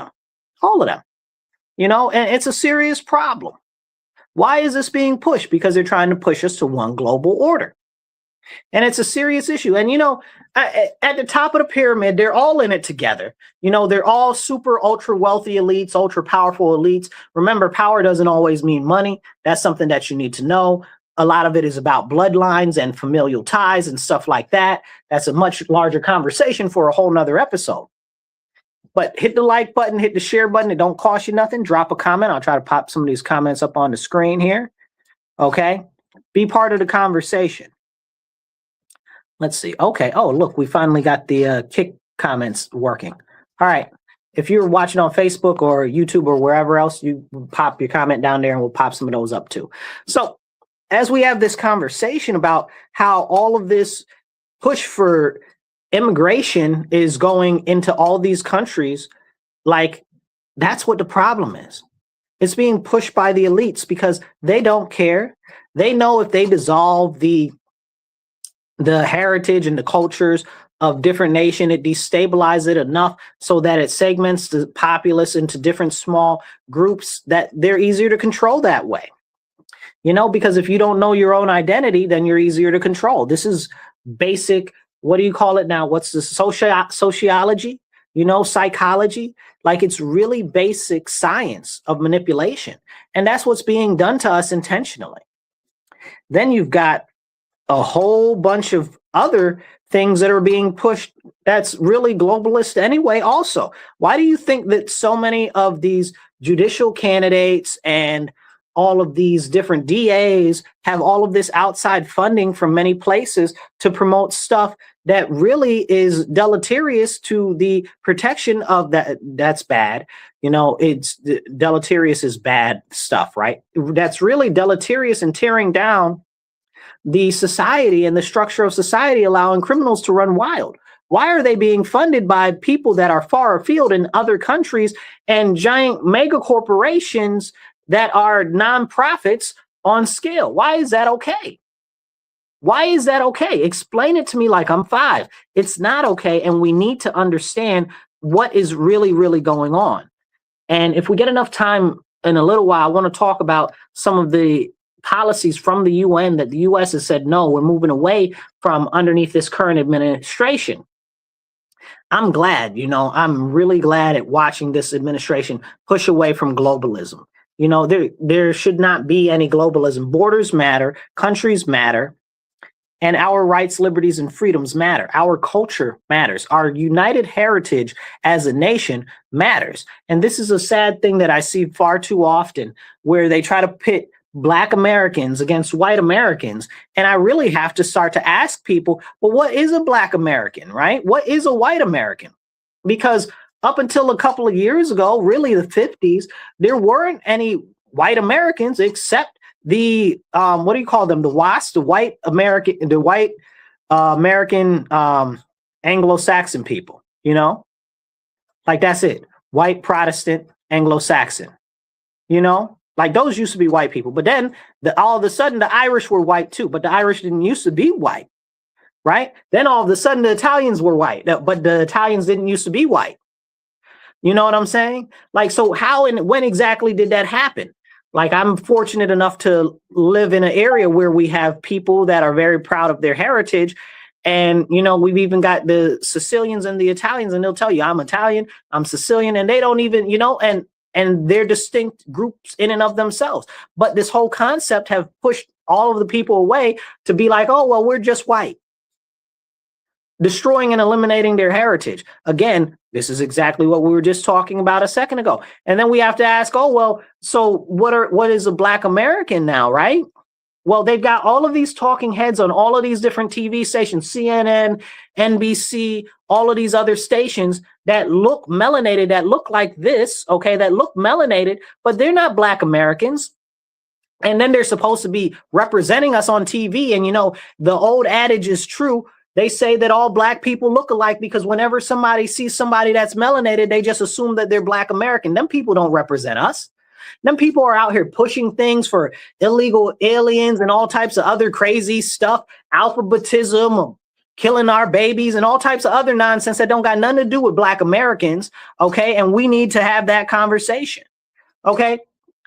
them, and it's a serious problem. Why is this being pushed? Because they're trying to push us to one global order. And it's a serious issue. And, at the top of the pyramid, they're all in it together. They're all super ultra wealthy elites, ultra powerful elites. Remember, power doesn't always mean money. That's something that you need to know. A lot of it is about bloodlines and familial ties and stuff like that. That's a much larger conversation for a whole nother episode. But hit the like button, hit the share button. It don't cost you nothing. Drop a comment. I'll try to pop some of these comments up on the screen here. Okay. Be part of the conversation. Let's see. Okay. Oh, look, we finally got the kick comments working. All right. If you're watching on Facebook or YouTube or wherever else, you pop your comment down there and we'll pop some of those up too. So as we have this conversation about how all of this push for immigration is going into all these countries, like that's what the problem is. It's being pushed by the elites because they don't care. They know if they dissolve the heritage and the cultures of different nation, it destabilizes it enough so that it segments the populace into different small groups that they're easier to control that way. Because if you don't know your own identity, then you're easier to control. This is basic. What do you call it now? What's the sociology? Psychology? Like it's really basic science of manipulation. And that's what's being done to us intentionally. Then you've got a whole bunch of other things that are being pushed that's really globalist anyway also. Why do you think that so many of these judicial candidates and all of these different DAs have all of this outside funding from many places to promote stuff that really is deleterious to the protection of that? That's bad. It's deleterious is bad stuff, right? That's really deleterious and tearing down the society and the structure of society, allowing criminals to run wild. Why are they being funded by people that are far afield in other countries and giant mega corporations that are nonprofits on scale? Why is that okay? Why is that okay? Explain it to me like I'm 5. It's not okay. And we need to understand what is really, really going on. And if we get enough time in a little while, I want to talk about some of the policies from the UN that the US has said, no, we're moving away from underneath this current administration. I'm glad, I'm really glad at watching this administration push away from globalism. There should not be any globalism. Borders matter, countries matter, and our rights, liberties, and freedoms matter. Our culture matters. Our united heritage as a nation matters. And this is a sad thing that I see far too often, where they try to pit Black Americans against white Americans. And I really have to start to ask people, well, what is a Black American, right? What is a white American? Because up until a couple of years ago, really the 50s, there weren't any white Americans except the what do you call them? The WASP, the white American Anglo-Saxon people, like that's it. White Protestant Anglo-Saxon, like those used to be white people. But then all of a sudden the Irish were white too, but the Irish didn't used to be white, right? Then all of a sudden the Italians were white, but the Italians didn't used to be white. You know what I'm saying? Like, so how and when exactly did that happen? Like, I'm fortunate enough to live in an area where we have people that are very proud of their heritage. And, we've even got the Sicilians and the Italians, and they'll tell you, I'm Italian, I'm Sicilian, and they don't even, and they're distinct groups in and of themselves. But this whole concept have pushed all of the people away to be like, oh, well, we're just white. Destroying and eliminating their heritage. Again, this is exactly what we were just talking about a second ago. And then we have to ask, oh, well, so what is a Black American now, right? Well, they've got all of these talking heads on all of these different TV stations, CNN, NBC, all of these other stations that look melanated, that look like this, okay, that look melanated, but they're not Black Americans. And then they're supposed to be representing us on TV. And, the old adage is true. They say that all Black people look alike because whenever somebody sees somebody that's melanated, they just assume that they're Black American. Them people don't represent us. Them people are out here pushing things for illegal aliens and all types of other crazy stuff, alphabetism, killing our babies and all types of other nonsense that don't got nothing to do with Black Americans. Okay. And we need to have that conversation. Okay.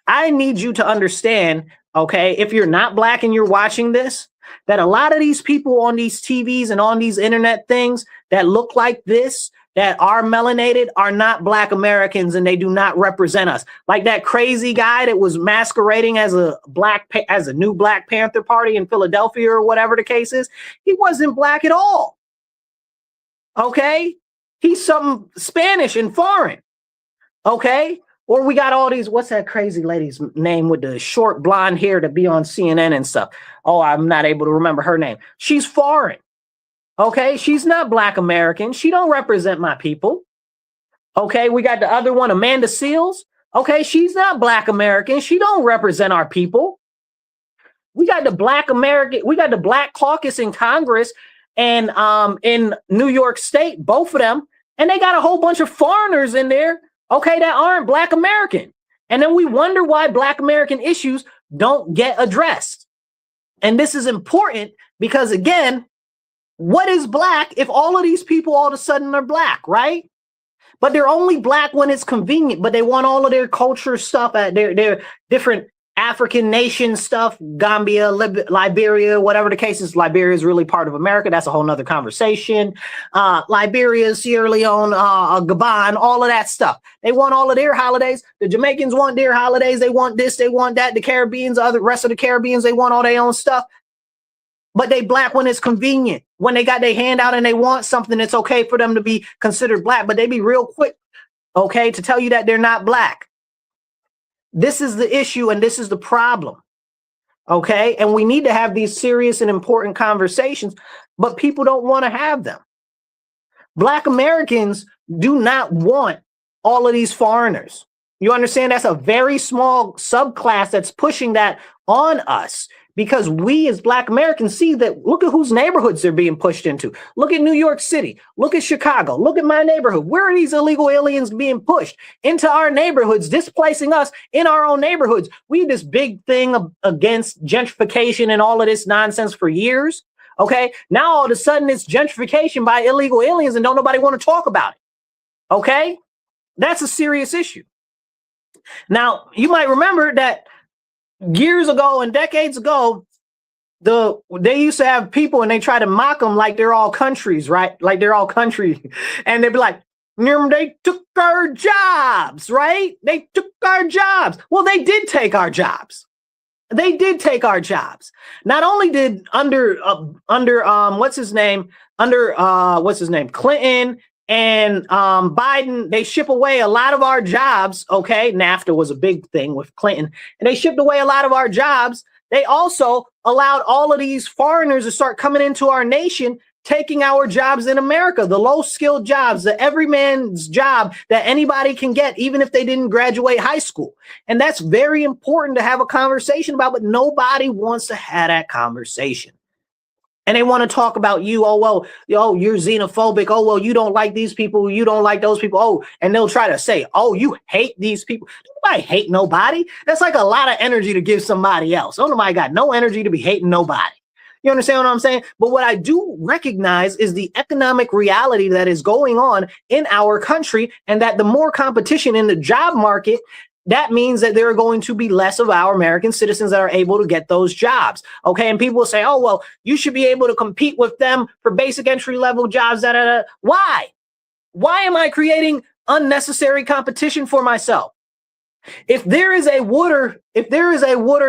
I need you to understand, okay, if you're not Black and you're watching this, that a lot of these people on these TVs and on these internet things that look like this, that are melanated, are not Black Americans, and they do not represent us. Like that crazy guy that was masquerading as a new Black Panther Party in Philadelphia or whatever the case is. He wasn't Black at all. Okay? He's some Spanish and foreign. Okay? Or we got all these, what's that crazy lady's name with the short blonde hair to be on CNN and stuff? Oh, I'm not able to remember her name. She's foreign. Okay, she's not Black American. She don't represent my people. Okay, we got the other one, Amanda Seals. Okay, she's not Black American. She don't represent our people. We got the Black American, we got the Black Caucus in Congress and in New York State, both of them, and they got a whole bunch of foreigners in there, okay, that aren't Black American. And then we wonder why Black American issues don't get addressed. And this is important because, again, what is Black if all of these people all of a sudden are Black, right? But they're only Black when it's convenient, but they want all of their culture stuff, their different African nation stuff, Gambia, Liberia, whatever the case is. Liberia is really part of America. That's a whole nother conversation. Liberia, Sierra Leone, Gabon, all of that stuff. They want all of their holidays. The Jamaicans want their holidays. They want this, they want that. The Caribbeans, the rest of the Caribbeans, they want all their own stuff. But they Black when it's convenient. When they got their hand out and they want something, it's okay for them to be considered Black, but they be real quick, okay, to tell you that they're not Black. This is the issue and this is the problem, okay? And we need to have these serious and important conversations, but people don't want to have them. Black Americans do not want all of these foreigners. You understand? That's a very small subclass that's pushing that on us. because we as Black Americans see that, look at whose neighborhoods they're being pushed into. Look at New York City. Look at Chicago. Look at my neighborhood. Where are these illegal aliens being pushed into our neighborhoods, displacing us in our own neighborhoods? We had this big thing against gentrification and all of this nonsense for years. Okay. Now all of a sudden it's gentrification by illegal aliens and don't nobody want to talk about it. Okay. That's a serious issue. Now, you might remember that years ago and decades ago, they used to have people and they try to mock them like they're all countries, right? Like they're all country. And they'd be like, they took our jobs, right? They took our jobs. Well, they did take our jobs. They did take our jobs. Not only did under Clinton and Biden, they ship away a lot of our jobs. Okay, NAFTA was a big thing with Clinton, and they shipped away a lot of our jobs. They also allowed all of these foreigners to start coming into our nation, taking our jobs in America, the low-skilled jobs, the everyman's job that anybody can get, even if they didn't graduate high school. And that's very important to have a conversation about, but nobody wants to have that conversation. And they want to talk about you. Oh, well, you're xenophobic. Oh, well, you don't like these people. You don't like those people. Oh, and they'll try to say, oh, you hate these people. Nobody hate nobody. That's like a lot of energy to give somebody else. Oh, nobody got no energy to be hating nobody. You understand what I'm saying? But what I do recognize is the economic reality that is going on in our country, and that the more competition in the job market, that means that there are going to be less of our American citizens that are able to get those jobs. Okay. And people will say, oh, well, you should be able to compete with them for basic entry level jobs. Why? Why am I creating unnecessary competition for myself? If there is a water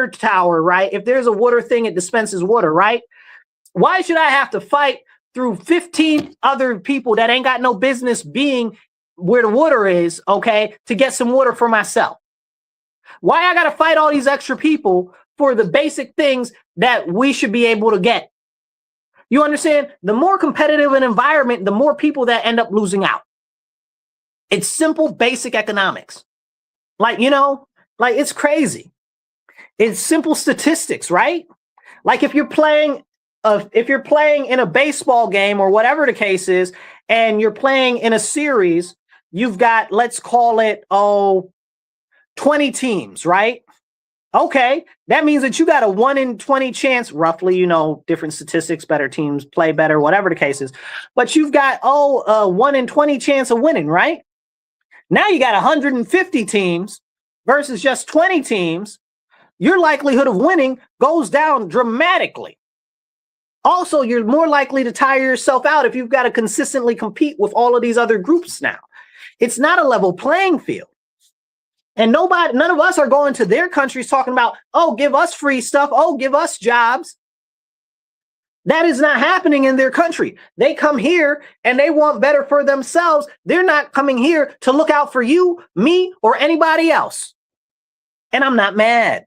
tower, right? If there's a water thing, it dispenses water, right? Why should I have to fight through 15 other people that ain't got no business being where the water is, okay, to get some water for myself? Why I got to fight all these extra people for the basic things that we should be able to get? You understand? The more competitive an environment, the more people that end up losing out. It's simple, basic economics. Like, it's crazy. It's simple statistics, right? Like if you're playing in a baseball game or whatever the case is, and you're playing in a series, you've got, let's call it, 20 teams, right? Okay, that means that you got a 1 in 20 chance, roughly, different statistics, better teams play better, whatever the case is. But you've got, a 1 in 20 chance of winning, right? Now you got 150 teams versus just 20 teams. Your likelihood of winning goes down dramatically. Also, you're more likely to tire yourself out if you've got to consistently compete with all of these other groups now. It's not a level playing field. And none of us are going to their countries talking about, oh, give us free stuff. Oh, give us jobs. That is not happening in their country. They come here and they want better for themselves. They're not coming here to look out for you, me, or anybody else. And I'm not mad.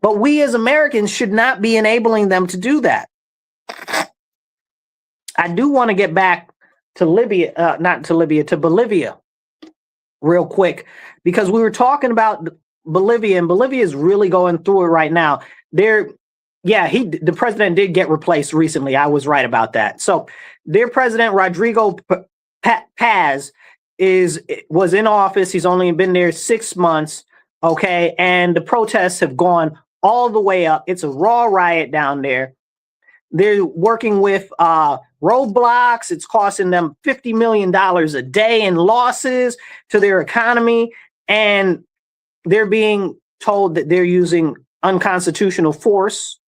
But we as Americans should not be enabling them to do that. I do want to get back to to Bolivia real quick, because we were talking about Bolivia, and Bolivia is really going through it right now. The president did get replaced recently. I was right about that. So their president, Rodrigo Paz, was in office. He's only been there 6 months. Okay. And the protests have gone all the way up. It's a raw riot down there. They're working with roadblocks. It's costing them $50 million a day in losses to their economy. And they're being told that they're using unconstitutional force,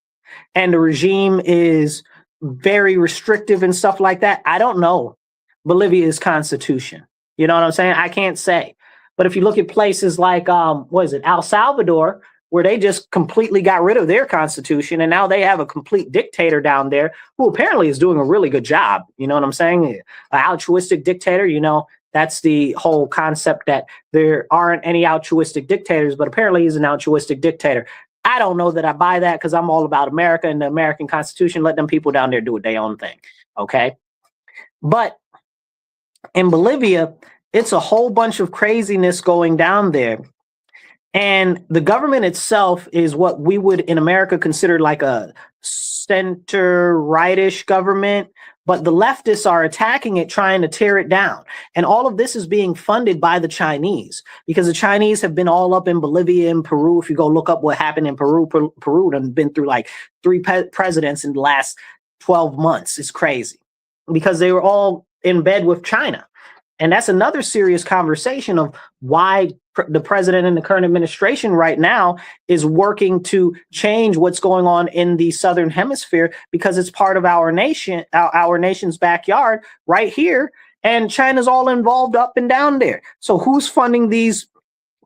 and the regime is very restrictive and stuff like that. I don't know Bolivia's constitution. You know what I'm saying? I can't say. But if you look at places like, El Salvador, where they just completely got rid of their constitution, and now they have a complete dictator down there who apparently is doing a really good job. You know what I'm saying? An altruistic dictator, that's the whole concept, that there aren't any altruistic dictators, but apparently he's an altruistic dictator. I don't know that I buy that, because I'm all about America and the American Constitution. Let them people down there do their own thing. Okay. But in Bolivia, it's a whole bunch of craziness going down there. And the government itself is what we would in America consider like a center rightish government, but the leftists are attacking it, trying to tear it down. And all of this is being funded by the Chinese, because the Chinese have been all up in Bolivia and Peru. If you go look up what happened in Peru and been through like three presidents in the last 12 months. It's crazy because they were all in bed with China. And that's another serious conversation of why the president and the current administration right now is working to change what's going on in the Southern Hemisphere, because it's part of our nation, our nation's backyard right here. And China's all involved up and down there. So who's funding these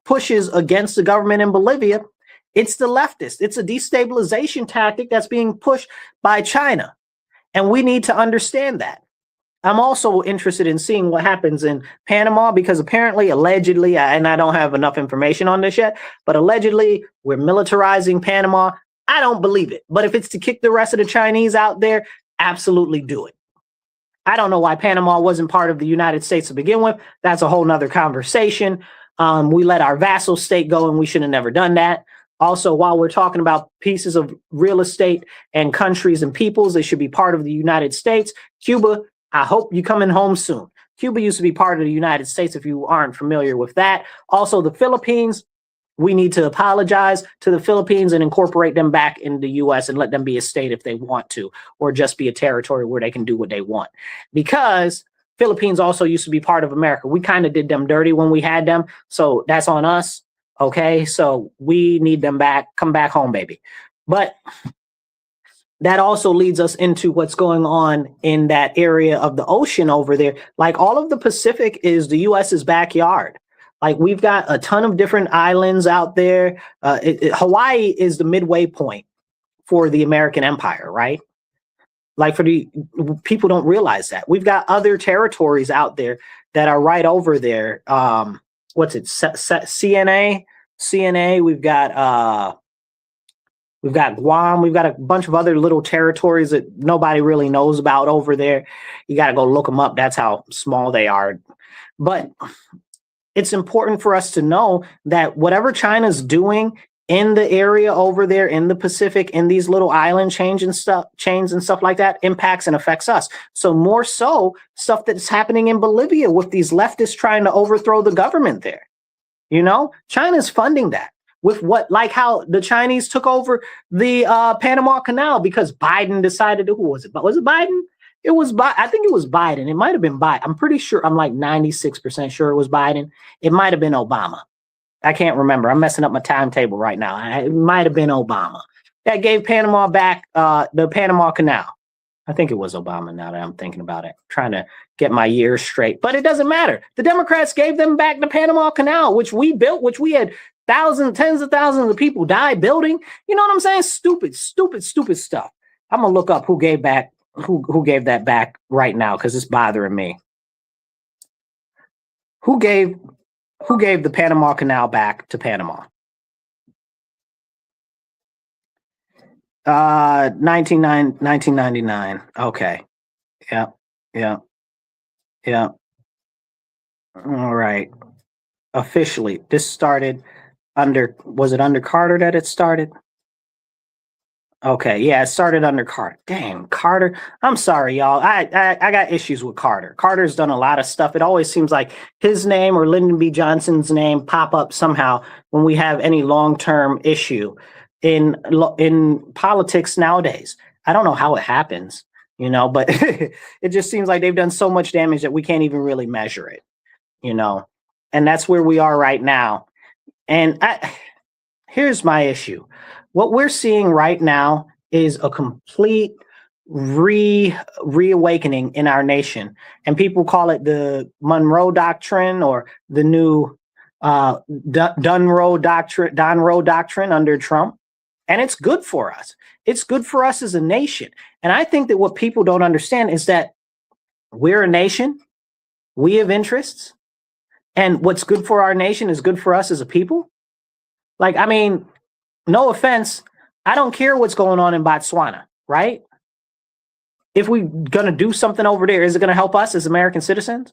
pushes against the government in Bolivia? It's the leftists. It's a destabilization tactic that's being pushed by China. And we need to understand that. I'm also interested in seeing what happens in Panama, because apparently, allegedly, and I don't have enough information on this yet, but allegedly we're militarizing Panama. I don't believe it. But if it's to kick the rest of the Chinese out there, absolutely do it. I don't know why Panama wasn't part of the United States to begin with. That's a whole nother conversation. We let our vassal state go, and we should have never done that. Also, while we're talking about pieces of real estate and countries and peoples, they should be part of the United States. Cuba, I hope you're coming home soon. Cuba used to be part of the United States, if you aren't familiar with that. Also, the Philippines, we need to apologize to the Philippines and incorporate them back in the U.S. and let them be a state if they want to, or just be a territory where they can do what they want. Because Philippines also used to be part of America. We kind of did them dirty when we had them, so that's on us. Okay, so we need them back. Come back home, baby. But that also leads us into what's going on in that area of the ocean over there. Like, all of the Pacific is the U.S.'s backyard. Like, we've got a ton of different islands out there. Hawaii is the midway point for the American empire, right? Like, for the people don't realize that. We've got other territories out there that are right over there. What's it? CNA. We've got Guam. We've got a bunch of other little territories that nobody really knows about over there. You got to go look them up. That's how small they are. But it's important for us to know that whatever China's doing in the area over there in the Pacific, in these little island chains and stuff like that, impacts and affects us. So more so stuff that's happening in Bolivia with these leftists trying to overthrow the government there. You know, China's funding that. With what, like how the Chinese took over the Panama Canal because Biden decided to, who was it? Was it Biden? It was I think it was Biden. It might have been Biden. I'm pretty sure. I'm like 96% sure it was Biden. It might have been Obama. I can't remember. I'm messing up my timetable right now. It might have been Obama that gave Panama back the Panama Canal. I think it was Obama, now that I'm thinking about it. Trying to get my years straight. But it doesn't matter. The Democrats gave them back the Panama Canal, which we built, which we had thousands, tens of thousands of people die building. You know what I'm saying? Stupid stuff. I'm gonna look up who gave that back right now, because it's bothering me. Who gave the Panama Canal back to Panama? 1999. Okay. Yeah. All right. Officially, this started was it under Carter that it started? Okay, yeah, it started under Carter. Dang, Carter. I'm sorry, y'all. I got issues with Carter. Carter's done a lot of stuff. It always seems like his name or Lyndon B. Johnson's name pop up somehow when we have any long-term issue in politics nowadays. I don't know how it happens, you know, but it just seems like they've done so much damage that we can't even really measure it, you know, and that's where we are right now. And here's my issue. What we're seeing right now is a complete reawakening in our nation. And people call it the Monroe Doctrine, or the new Dunroe Doctrine under Trump. And it's good for us. It's good for us as a nation. And I think that what people don't understand is that we're a nation. We have interests. And what's good for our nation is good for us as a people. Like, I mean, no offense, I don't care what's going on in Botswana, right? If we're going to do something over there, is it going to help us as American citizens?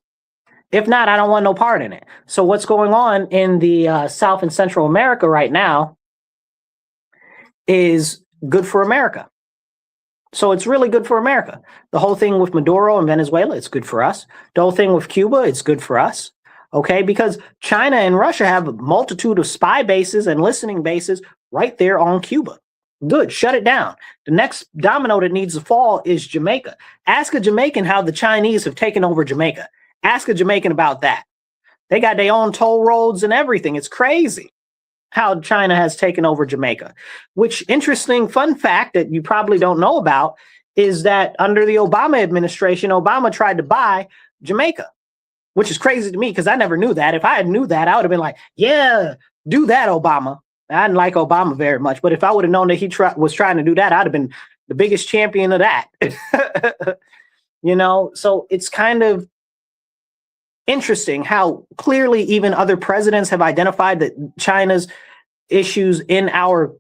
If not, I don't want no part in it. So what's going on in the South and Central America right now is good for America. So it's really good for America. The whole thing with Maduro and Venezuela, it's good for us. The whole thing with Cuba, it's good for us. Okay, because China and Russia have a multitude of spy bases and listening bases right there on Cuba. Good, shut it down. The next domino that needs to fall is Jamaica. Ask a Jamaican how the Chinese have taken over Jamaica. Ask a Jamaican about that. They got their own toll roads and everything. It's crazy how China has taken over Jamaica. Which, interesting fun fact that you probably don't know about is that under the Obama administration, Obama tried to buy Jamaica, which is crazy to me because I never knew that. If I had knew that, I would have been like, yeah, do that, Obama. I didn't like Obama very much, but if I would have known that he was trying to do that, I'd have been the biggest champion of that. You know, so it's kind of interesting how clearly even other presidents have identified that China's issues in our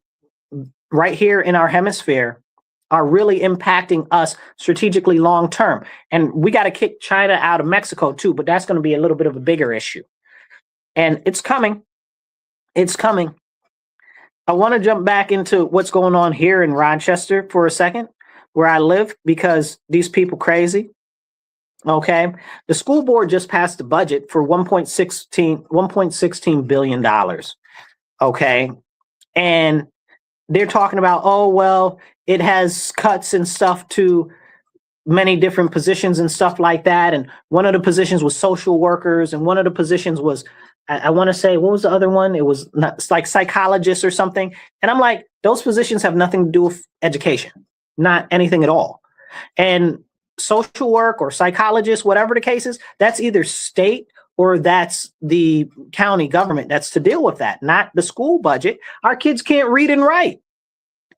right here in our hemisphere are really impacting us strategically long term. And we got to kick China out of Mexico too, but that's going to be a little bit of a bigger issue. And it's coming. It's coming. I want to jump back into what's going on here in Rochester for a second, where I live, because these people crazy. Okay. The school board just passed a budget for $1.16 billion. Okay. And they're talking about, oh, well, it has cuts and stuff to many different positions and stuff like that. And one of the positions was social workers. And one of the positions was, I want to say, what was the other one? It was not, it's like psychologists or something. And I'm like, those positions have nothing to do with education, not anything at all. And social work or psychologist, whatever the case is, that's either state or that's the county government that's to deal with that, not the school budget. Our kids can't read and write.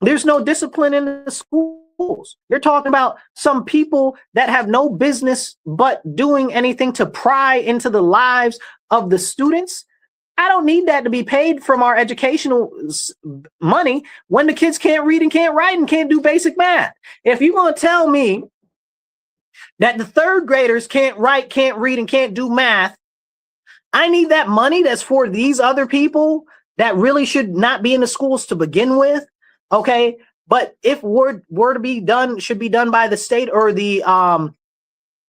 There's no discipline in the schools. You're talking about some people that have no business but doing anything to pry into the lives of the students. I don't need that to be paid from our educational money when the kids can't read and can't write and can't do basic math. If you're going to tell me that the third graders can't write, can't read, and can't do math, I need that money that's for these other people that really should not be in the schools to begin with. Okay. But if were to be done, should be done by the state or the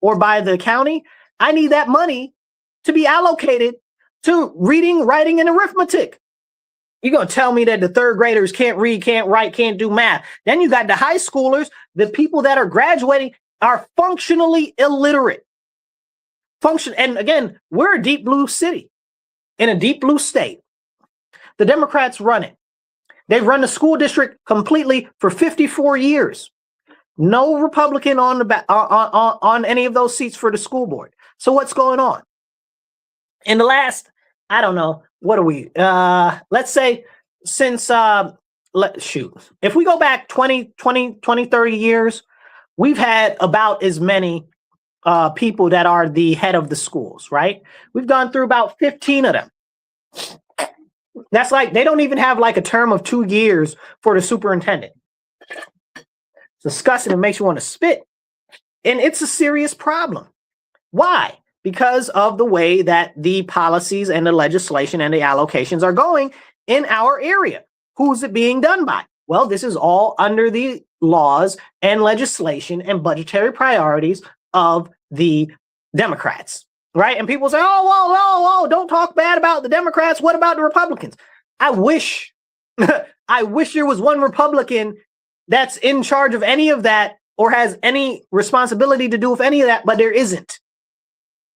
or by the county, I need that money to be allocated to reading, writing, and arithmetic. You're going to tell me that the third graders can't read, can't write, can't do math. Then you got the high schoolers, the people that are graduating are functionally illiterate. And again, we're a deep blue city in a deep blue state. The Democrats run it. They've run the school district completely for 54 years. No Republican on the on any of those seats for the school board. So what's going on? In the last, I don't know, what are we? Let's say since if we go back 20, 30 years, we've had about as many people that are the head of the schools, right? We've gone through about 15 of them. That's like, they don't even have like a term of 2 years for the superintendent. It's disgusting. It makes you want to spit. And it's a serious problem. Why? Because of the way that the policies and the legislation and the allocations are going in our area. Who's it being done by? Well, this is all under the laws and legislation and budgetary priorities of the Democrats, right? And people say, oh, don't talk bad about the Democrats. What about the Republicans? I wish there was one Republican that's in charge of any of that or has any responsibility to do with any of that, but there isn't.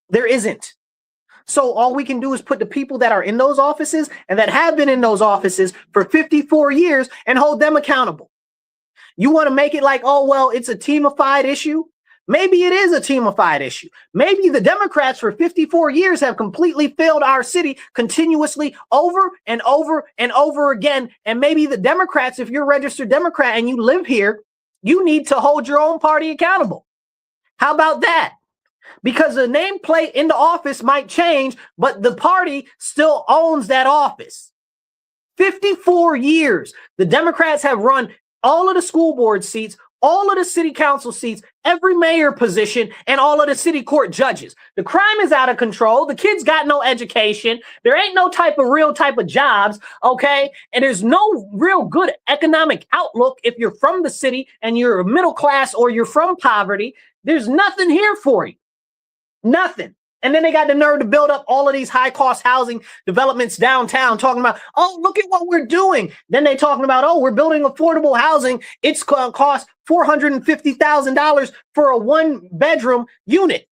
There isn't. So all we can do is put the people that are in those offices and that have been in those offices for 54 years and hold them accountable. You want to make it like, oh, well, it's a teamified issue. Maybe it is a teamified issue. Maybe the Democrats for 54 years have completely failed our city continuously over and over and over again. And maybe the Democrats, if you're a registered Democrat and you live here, you need to hold your own party accountable. How about that? Because the nameplate in the office might change, but the party still owns that office. 54 years. The Democrats have run all of the school board seats all of the city council seats, every mayor position, and all of the city court judges. The crime is out of control. The kids got no education. There ain't no real type of jobs, okay? And there's no real good economic outlook if you're from the city and you're a middle class or you're from poverty. There's nothing here for you. Nothing. And then they got the nerve to build up all of these high-cost housing developments downtown, talking about, oh, look at what we're doing. Then they talking about, oh, we're building affordable housing. It's going to cost $450,000 for a one-bedroom unit.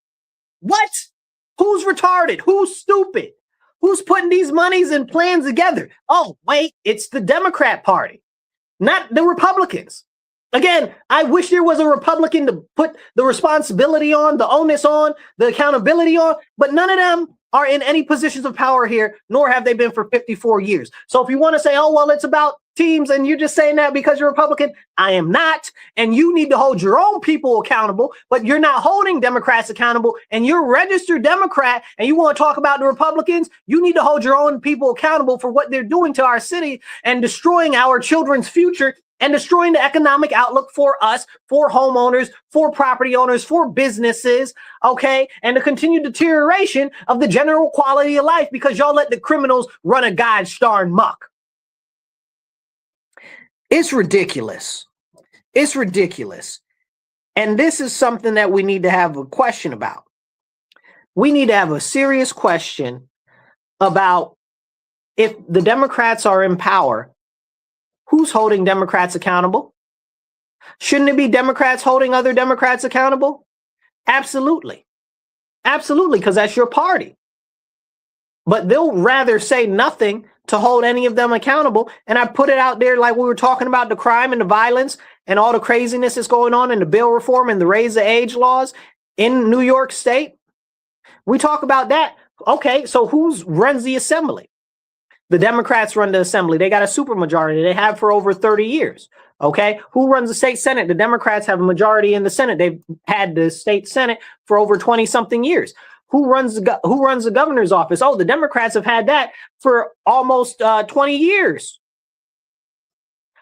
What? Who's retarded? Who's stupid? Who's putting these monies and plans together? Oh, wait, it's the Democrat Party, not the Republicans. Again, I wish there was a Republican to put the responsibility on, the onus on, the accountability on, but none of them are in any positions of power here, nor have they been for 54 years. So if you want to say, oh, well, it's about teams and you're just saying that because you're Republican, I am not. And you need to hold your own people accountable, but you're not holding Democrats accountable, and you're a registered Democrat and you want to talk about the Republicans, you need to hold your own people accountable for what they're doing to our city and destroying our children's future and destroying the economic outlook for us, for homeowners, for property owners, for businesses, okay? And the continued deterioration of the general quality of life because y'all let the criminals run a gosh darn muck. It's ridiculous. It's ridiculous. And this is something that we need to have a question about. We need to have a serious question about if the Democrats are in power, who's holding Democrats accountable? Shouldn't it be Democrats holding other Democrats accountable? Absolutely. Absolutely, because that's your party. But they'll rather say nothing to hold any of them accountable. And I put it out there like we were talking about the crime and the violence and all the craziness that's going on in the bill reform and the raise the age laws in New York State. We talk about that. Okay, so who runs the assembly? The Democrats run the assembly. They got a supermajority. They have for over 30 years. Okay. Who runs the state Senate? The Democrats have a majority in the Senate. They've had the state Senate for over 20 something years. Who runs the governor's office? Oh, the Democrats have had that for almost 20 years.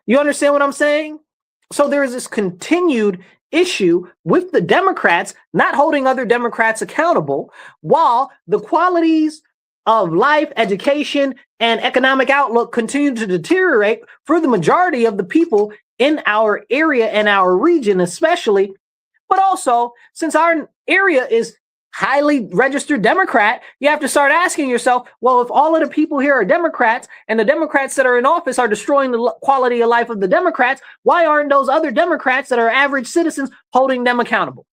You understand what I'm saying? So there is this continued issue with the Democrats not holding other Democrats accountable while the qualities of life, education, and economic outlook continue to deteriorate for the majority of the people in our area and our region especially. But also, since our area is highly registered Democrat, you have to start asking yourself, well, if all of the people here are Democrats and the Democrats that are in office are destroying the quality of life of the Democrats, why aren't those other Democrats that are average citizens holding them accountable?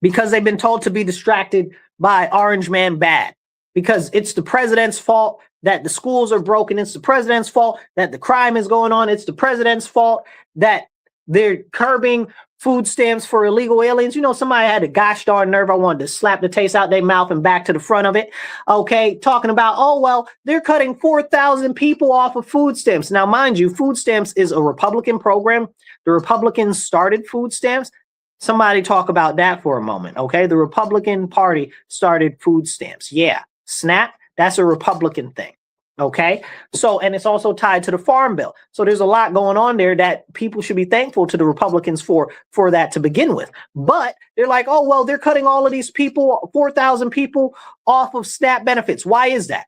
Because they've been told to be distracted by Orange Man Bad. Because it's the president's fault that the schools are broken. It's the president's fault that the crime is going on. It's the president's fault that they're curbing food stamps for illegal aliens. You know, somebody had a gosh darn nerve. I wanted to slap the taste out their mouth and back to the front of it. Okay, talking about, oh, well, they're cutting 4,000 people off of food stamps. Now, mind you, food stamps is a Republican program. The Republicans started food stamps. Somebody talk about that for a moment, okay? The Republican Party started food stamps. Yeah. SNAP, that's a Republican thing, okay? So, and it's also tied to the Farm Bill. So there's a lot going on there that people should be thankful to the Republicans for that to begin with. But they're like, oh, well, they're cutting all of these people, 4,000 people off of SNAP benefits. Why is that?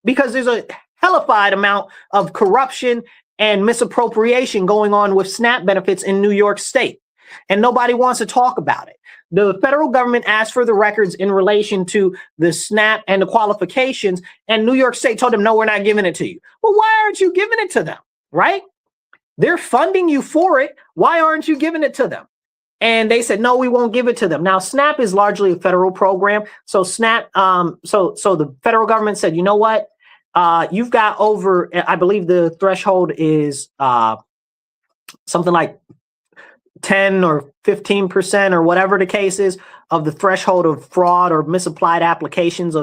Because there's a hellified amount of corruption and misappropriation going on with SNAP benefits in New York State. And nobody wants to talk about it. The federal government asked for the records in relation to the SNAP and the qualifications, and New York State told them, no, we're not giving it to you. Well, why aren't you giving it to them, right? They're funding you for it. Why aren't you giving it to them? And they said, no, we won't give it to them. Now, SNAP is largely a federal program. So SNAP, so the federal government said, you know what? You've got over, I believe the threshold is something like 10 or 15% or whatever the case is of the threshold of fraud or misapplied applications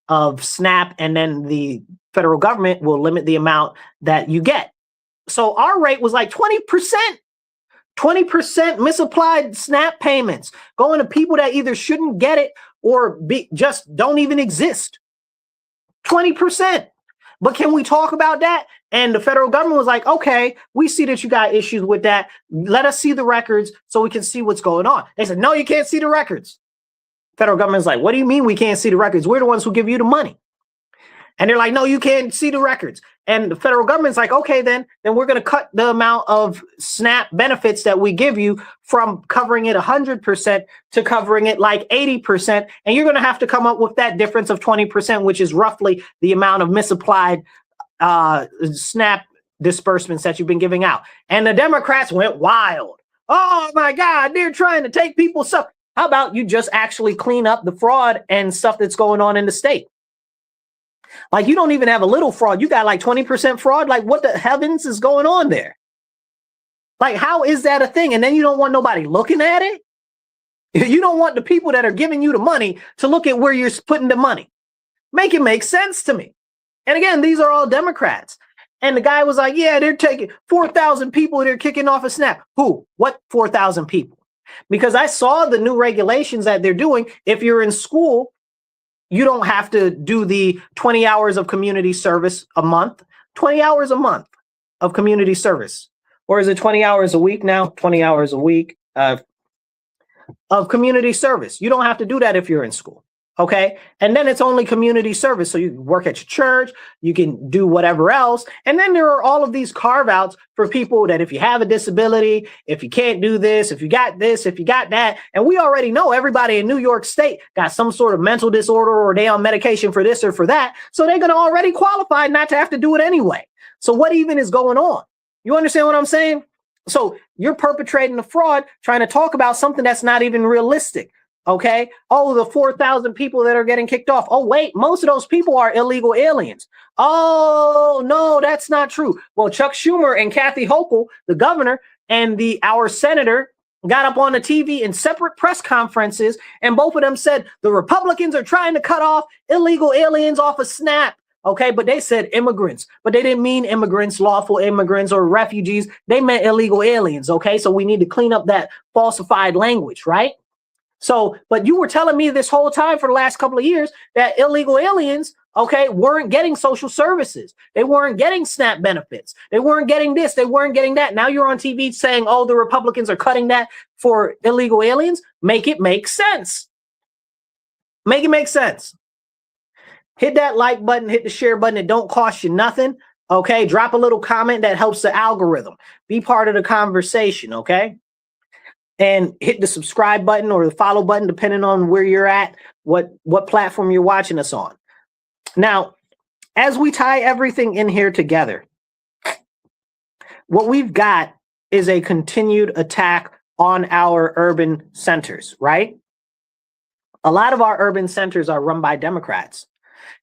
of SNAP. And then the federal government will limit the amount that you get. So our rate was like 20% misapplied SNAP payments going to people that either shouldn't get it or just don't even exist. 20%. But can we talk about that? And the federal government was like, okay, we see that you got issues with that. Let us see the records so we can see what's going on. They said, no, you can't see the records. Federal government's like, what do you mean we can't see the records? We're the ones who give you the money. And they're like, no, you can't see the records. And the federal government's like, okay, then we're going to cut the amount of SNAP benefits that we give you from covering it 100% to covering it like 80%. And you're going to have to come up with that difference of 20%, which is roughly the amount of misapplied SNAP disbursements that you've been giving out. And the Democrats went wild. Oh my God, they're trying to take people's stuff. How about you just actually clean up the fraud and stuff that's going on in the state? Like, you don't even have a little fraud. You got like 20% fraud. Like, what the heavens is going on there? Like, how is that a thing? And then you don't want nobody looking at it. You don't want the people that are giving you the money to look at where you're putting the money. Make it make sense to me. And again, these are all Democrats. And the guy was like, yeah, they're taking 4,000 people. They're kicking off a SNAP. Who? What 4,000 people? Because I saw the new regulations that they're doing. If you're in school, you don't have to do the 20 hours of community service a month, 20 hours a month of community service. Or is it 20 hours a week now? 20 hours a week of community service. You don't have to do that if you're in school. Okay. And then it's only community service. So you can work at your church, you can do whatever else. And then there are all of these carve outs for people that if you have a disability, if you can't do this, if you got this, if you got that. And we already know everybody in New York State got some sort of mental disorder or they on medication for this or for that. So they're going to already qualify not to have to do it anyway. So what even is going on? You understand what I'm saying? So you're perpetrating the fraud, trying to talk about something that's not even realistic. Okay. Oh, the 4,000 people that are getting kicked off. Oh, wait, most of those people are illegal aliens. Oh, no, that's not true. Well, Chuck Schumer and Kathy Hochul, the governor, and our senator got up on the TV in separate press conferences, and both of them said the Republicans are trying to cut off illegal aliens off of SNAP. Okay, but they said immigrants, but they didn't mean immigrants, lawful immigrants or refugees. They meant illegal aliens. Okay, so we need to clean up that falsified language, right? So, but you were telling me this whole time for the last couple of years that illegal aliens, okay, weren't getting social services. They weren't getting SNAP benefits. They weren't getting this. They weren't getting that. Now you're on TV saying, oh, the Republicans are cutting that for illegal aliens. Make it make sense. Make it make sense. Hit that like button, hit the share button. It don't cost you nothing. Okay, drop a little comment that helps the algorithm. Be part of the conversation, okay? And hit the subscribe button or the follow button, depending on where you're at, what platform you're watching us on. Now, as we tie everything in here together, what we've got is a continued attack on our urban centers, right? A lot of our urban centers are run by Democrats.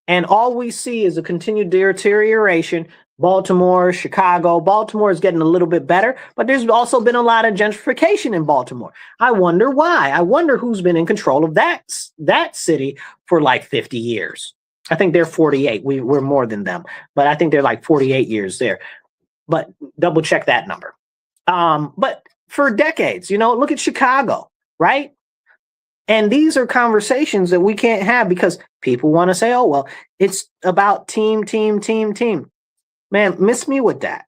And all we see is a continued deterioration. Baltimore, Chicago. Baltimore is getting a little bit better, but there's also been a lot of gentrification in Baltimore. I wonder why. I wonder who's been in control of that city for like 50 years. I think they're 48. We're more than them, but I think they're like 48 years there. But double check that number. But for decades, look at Chicago, right? And these are conversations that we can't have because people want to say, oh, well, it's about team. Man, miss me with that.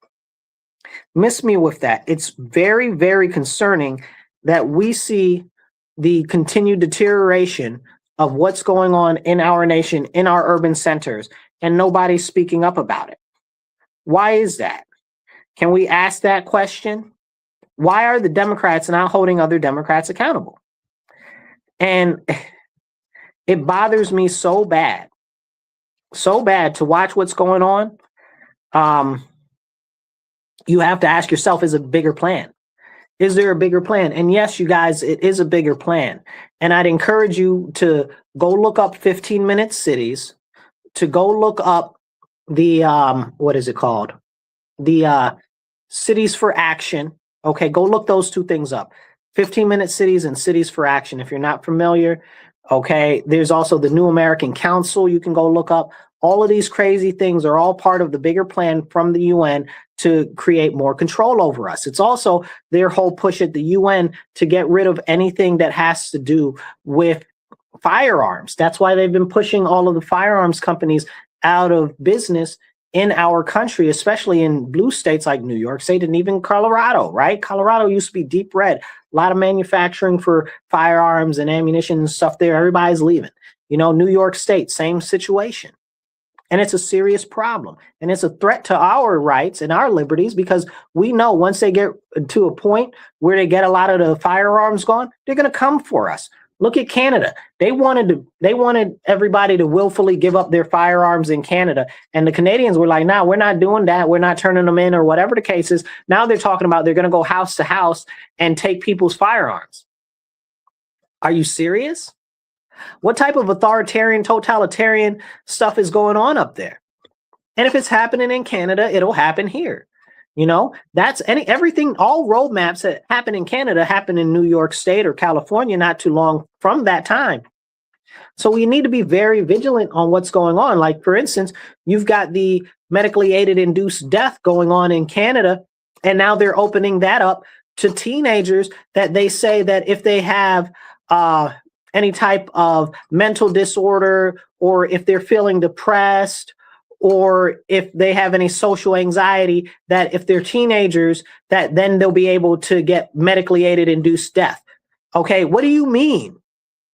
Miss me with that. It's very, very concerning that we see the continued deterioration of what's going on in our nation, in our urban centers, and nobody's speaking up about it. Why is that? Can we ask that question? Why are the Democrats not holding other Democrats accountable? And it bothers me so bad to watch what's going on. You have to ask yourself, is a bigger plan? Is there a bigger plan? And yes, you guys, it is a bigger plan. And I'd encourage you to go look up 15-minute cities, to go look up the, what is it called? The Cities for Action. Okay, go look those two things up. 15-minute cities and Cities for Action. If you're not familiar, okay, there's also the New American Council you can go look up. All of these crazy things are all part of the bigger plan from the UN to create more control over us. It's also their whole push at the UN to get rid of anything that has to do with firearms. That's why they've been pushing all of the firearms companies out of business in our country, especially in blue states like New York State and even Colorado, right? Colorado used to be deep red. A lot of manufacturing for firearms and ammunition and stuff there. Everybody's leaving. New York State, same situation. And it's a serious problem. And it's a threat to our rights and our liberties, because we know once they get to a point where they get a lot of the firearms gone, they're going to come for us. Look at Canada. They wanted everybody to willfully give up their firearms in Canada. And the Canadians were like, no, we're not doing that. We're not turning them in, or whatever the case is. Now they're talking about they're going to go house to house and take people's firearms. Are you serious? What type of authoritarian, totalitarian stuff is going on up there? And if it's happening in Canada, it'll happen here. That's everything, all roadmaps that happen in Canada happen in New York State or California not too long from that time. So we need to be very vigilant on what's going on. Like, for instance, you've got the medically aided induced death going on in Canada, and now they're opening that up to teenagers, that they say that if they have any type of mental disorder, or if they're feeling depressed, or if they have any social anxiety, that if they're teenagers, that then they'll be able to get medically aided induced death. Okay, what do you mean?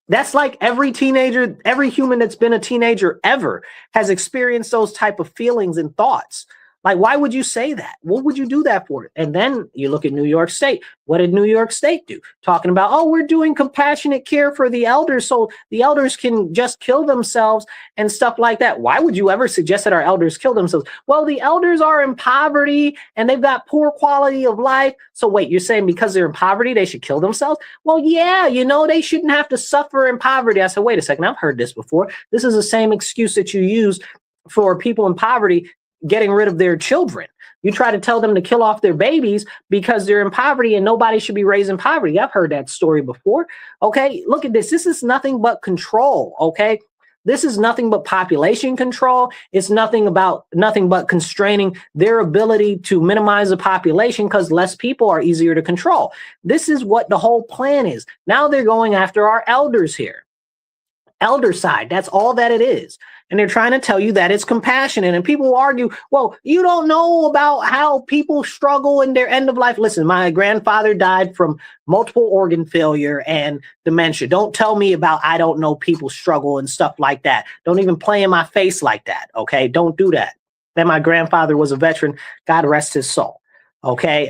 That's like every teenager, every human that's been a teenager ever has experienced those type of feelings and thoughts. Like, why would you say that? What would you do that for? And then you look at New York State. What did New York State do? Talking about, oh, we're doing compassionate care for the elders, so the elders can just kill themselves and stuff like that. Why would you ever suggest that our elders kill themselves? Well, the elders are in poverty and they've got poor quality of life. So wait, you're saying because they're in poverty, they should kill themselves? Well, yeah, they shouldn't have to suffer in poverty. I said, wait a second, I've heard this before. This is the same excuse that you use for people in poverty getting rid of their children. You try to tell them to kill off their babies because they're in poverty and nobody should be raised in poverty. I've heard that story before. Okay, look at this. This is nothing but control. Okay, this is nothing but population control. It's nothing but constraining their ability to minimize the population, because less people are easier to control. This is what the whole plan is. Now they're going after our elders here. Elder side, that's all that it is. And they're trying to tell you that it's compassionate. And people will argue, well, you don't know about how people struggle in their end of life. Listen, my grandfather died from multiple organ failure and dementia. Don't tell me about I don't know people struggle and stuff like that. Don't even play in my face like that. Okay, don't do that. Then my grandfather was a veteran. God rest his soul. Okay,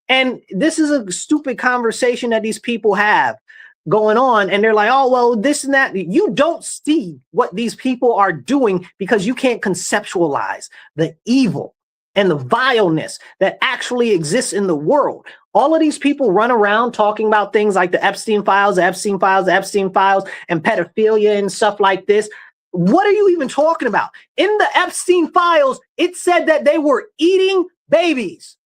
and this is a stupid conversation that these people have going on, and they're like, oh, well, this and that. You don't see what these people are doing because you can't conceptualize the evil and the vileness that actually exists in the world. All of these people run around talking about things like the Epstein files, and pedophilia and stuff like this. What are you even talking about? In the Epstein files, it said that they were eating babies.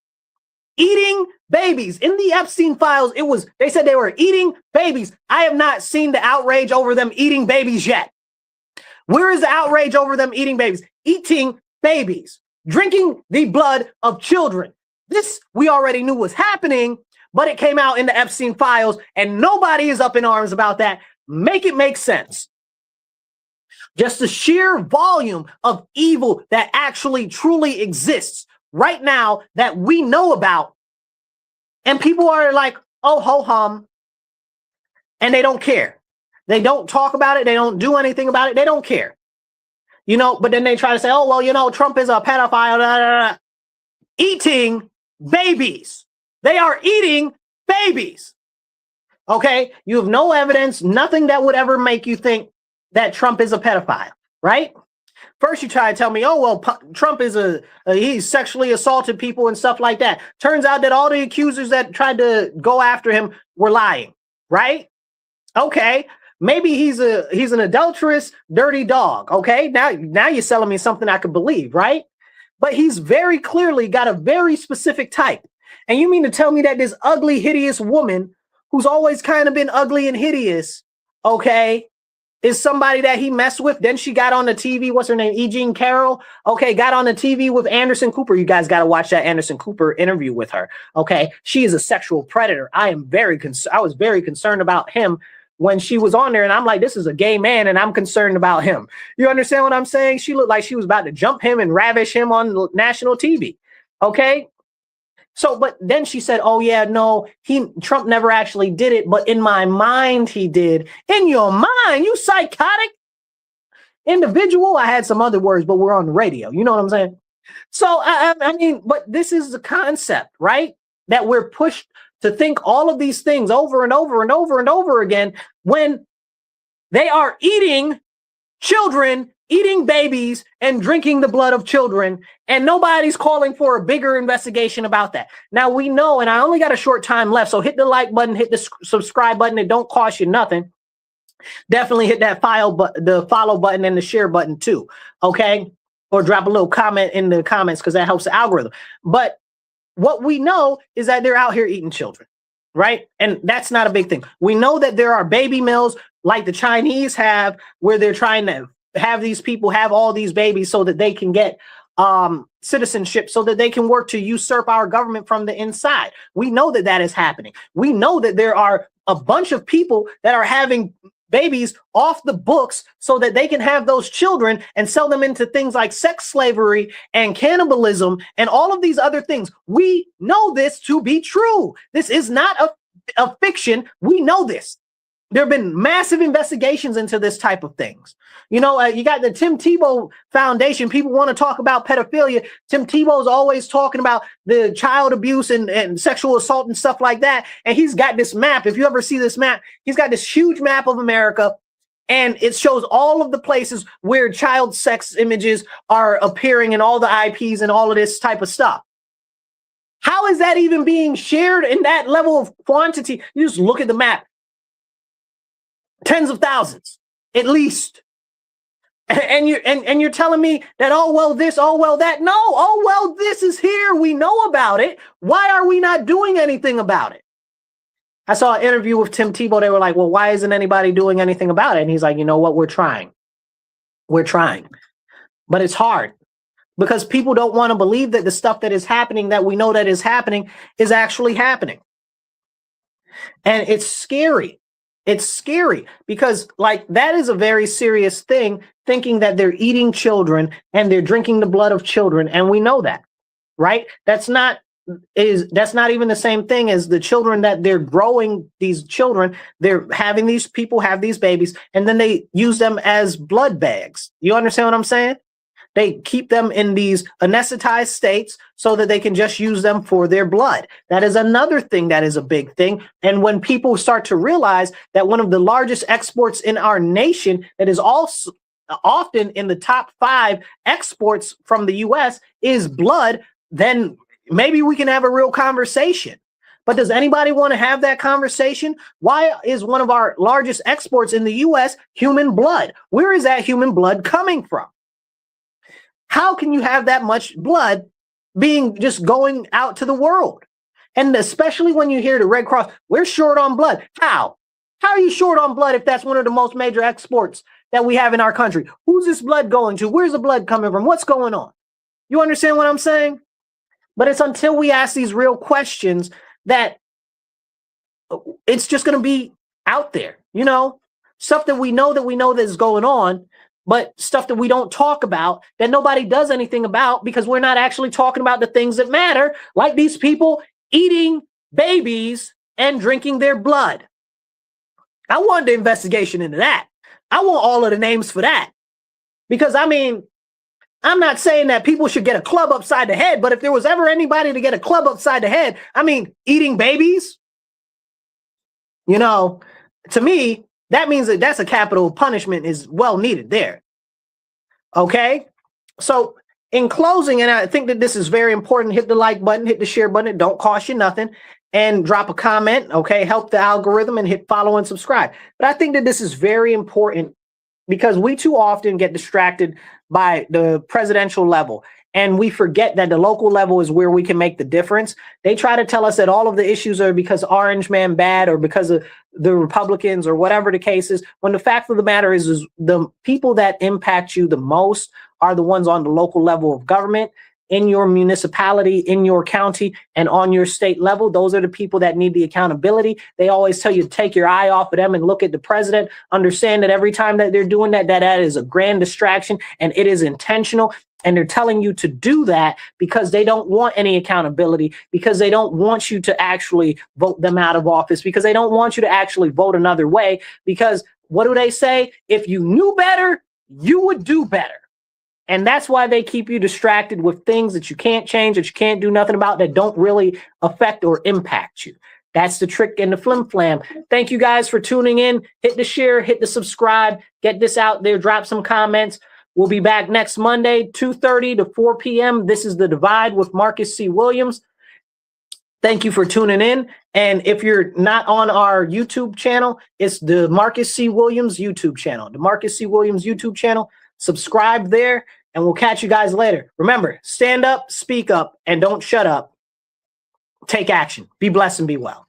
Eating babies. In the Epstein files, they said they were eating babies. I have not seen the outrage over them eating babies yet. Where is the outrage over them eating babies? Eating babies, drinking the blood of children. This we already knew was happening, but it came out in the Epstein files and nobody is up in arms about that. Make it make sense. Just the sheer volume of evil that actually truly exists right now that we know about, and people are like, oh, ho hum, and they don't care. They don't talk about it. They don't do anything about it. They don't care. But then they try to say, oh, well, Trump is a pedophile. Blah, blah, blah. Eating babies. They are eating babies. Okay? You have no evidence, nothing that would ever make you think that Trump is a pedophile, right? First, you try to tell me, oh, well, Trump is he's sexually assaulted people and stuff like that. Turns out that all the accusers that tried to go after him were lying, right? Okay, maybe he's an adulterous, dirty dog. Okay, now you're selling me something I could believe, right? But he's very clearly got a very specific type. And you mean to tell me that this ugly, hideous woman who's always kind of been ugly and hideous, okay, is somebody that he messed with? Then she got on the TV. What's her name? E. Jean Carroll. Okay, got on the TV with Anderson Cooper. You guys got to watch that Anderson Cooper interview with her. Okay, she is a sexual predator. I was very concerned about him when she was on there, and I'm like, this is a gay man, and I'm concerned about him. You understand what I'm saying? She looked like she was about to jump him and ravish him on national TV. Okay. So, but then she said, oh yeah, no, Trump never actually did it, but in my mind he did. In your mind, you psychotic individual. I had some other words, but we're on the radio. You know what I'm saying? So, I mean, but this is the concept, right? That we're pushed to think all of these things over and over and over and over again when they are eating children, eating babies, and drinking the blood of children, and nobody's calling for a bigger investigation about that. Now we know, and I only got a short time left, so hit the like button, hit the subscribe button. It don't cost you nothing. Definitely hit that the follow button and the share button too, okay? Or drop a little comment in the comments because that helps the algorithm. But what we know is that they're out here eating children, right? And that's not a big thing. We know that there are baby mills like the Chinese have, where they're trying to have these people have all these babies so that they can get citizenship, so that they can work to usurp our government from the inside. We know that that is happening. We know that there are a bunch of people that are having babies off the books so that they can have those children and sell them into things like sex slavery and cannibalism and all of these other things. We know this to be true. This is not a fiction. We know this. There have been massive investigations into this type of things. You know, you got the Tim Tebow Foundation. People want to talk about pedophilia. Tim Tebow's always talking about the child abuse and sexual assault and stuff like that. And he's got this map. If you ever see this map, he's got this huge map of America. And it shows all of the places where child sex images are appearing and all the IPs and all of this type of stuff. How is that even being shared in that level of quantity? You just look at the map. Tens of thousands, at least. And you're telling me that, oh, well, this, oh, well, that. No, oh, well, this is here. We know about it. Why are we not doing anything about it? I saw an interview with Tim Tebow. They were like, well, why isn't anybody doing anything about it? And he's like, you know what? We're trying. We're trying. But it's hard because people don't want to believe that the stuff that is happening, that we know that is happening, is actually happening. And it's scary. It's scary because, like, that is a very serious thing, thinking that they're eating children and they're drinking the blood of children. And we know that, right? That's not even the same thing as the children that they're growing. These children, they're having these people have these babies and then they use them as blood bags. You understand what I'm saying? They keep them in these anesthetized states so that they can just use them for their blood. That is another thing that is a big thing. And when people start to realize that one of the largest exports in our nation, that is also often in the top 5 exports from the US, is blood, then maybe we can have a real conversation. But does anybody want to have that conversation? Why is one of our largest exports in the US human blood? Where is that human blood coming from? How can you have that much blood being just going out to the world? And especially when you hear the Red Cross, we're short on blood. How? How are you short on blood if that's one of the most major exports that we have in our country? Who's this blood going to? Where's the blood coming from? What's going on? You understand what I'm saying? But it's until we ask these real questions that it's just going to be out there, you know, stuff that we know that is going on. But stuff that we don't talk about, that nobody does anything about because we're not actually talking about the things that matter, like these people eating babies and drinking their blood. I want the investigation into that. I want all of the names for that. Because, I mean, I'm not saying that people should get a club upside the head, but if there was ever anybody to get a club upside the head, I mean, eating babies, you know, to me, that means that that's a capital punishment is well needed there. Okay. So in closing, and I think that this is very important, hit the like button, hit the share button. It don't cost you nothing, and drop a comment. Okay. Help the algorithm and hit follow and subscribe. But I think that this is very important because we too often get distracted by the presidential level. And we forget that the local level is where we can make the difference. They try to tell us that all of the issues are because Orange Man bad or because of the Republicans or whatever the case is, when the fact of the matter is the people that impact you the most are the ones on the local level of government. in your municipality, in your county, and on your state level. Those are the people that need the accountability. They always tell you to take your eye off of them and look at the president. Understand that every time that they're doing that, that is a grand distraction and it is intentional. And they're telling you to do that because they don't want any accountability, because they don't want you to actually vote them out of office, because they don't want you to actually vote another way. Because what do they say? If you knew better, you would do better. And that's why they keep you distracted with things that you can't change, that you can't do nothing about, that don't really affect or impact you. That's the trick and the flim flam. Thank you guys for tuning in. Hit the share, hit the subscribe, get this out there, drop some comments. We'll be back next Monday, 2:30 to 4 p.m. This is The Divide with Marcus C. Williams. Thank you for tuning in. And if you're not on our YouTube channel, it's the Marcus C. Williams YouTube channel. The Marcus C. Williams YouTube channel. Subscribe there, and we'll catch you guys later. Remember, stand up, speak up, and don't shut up. Take action. Be blessed and be well.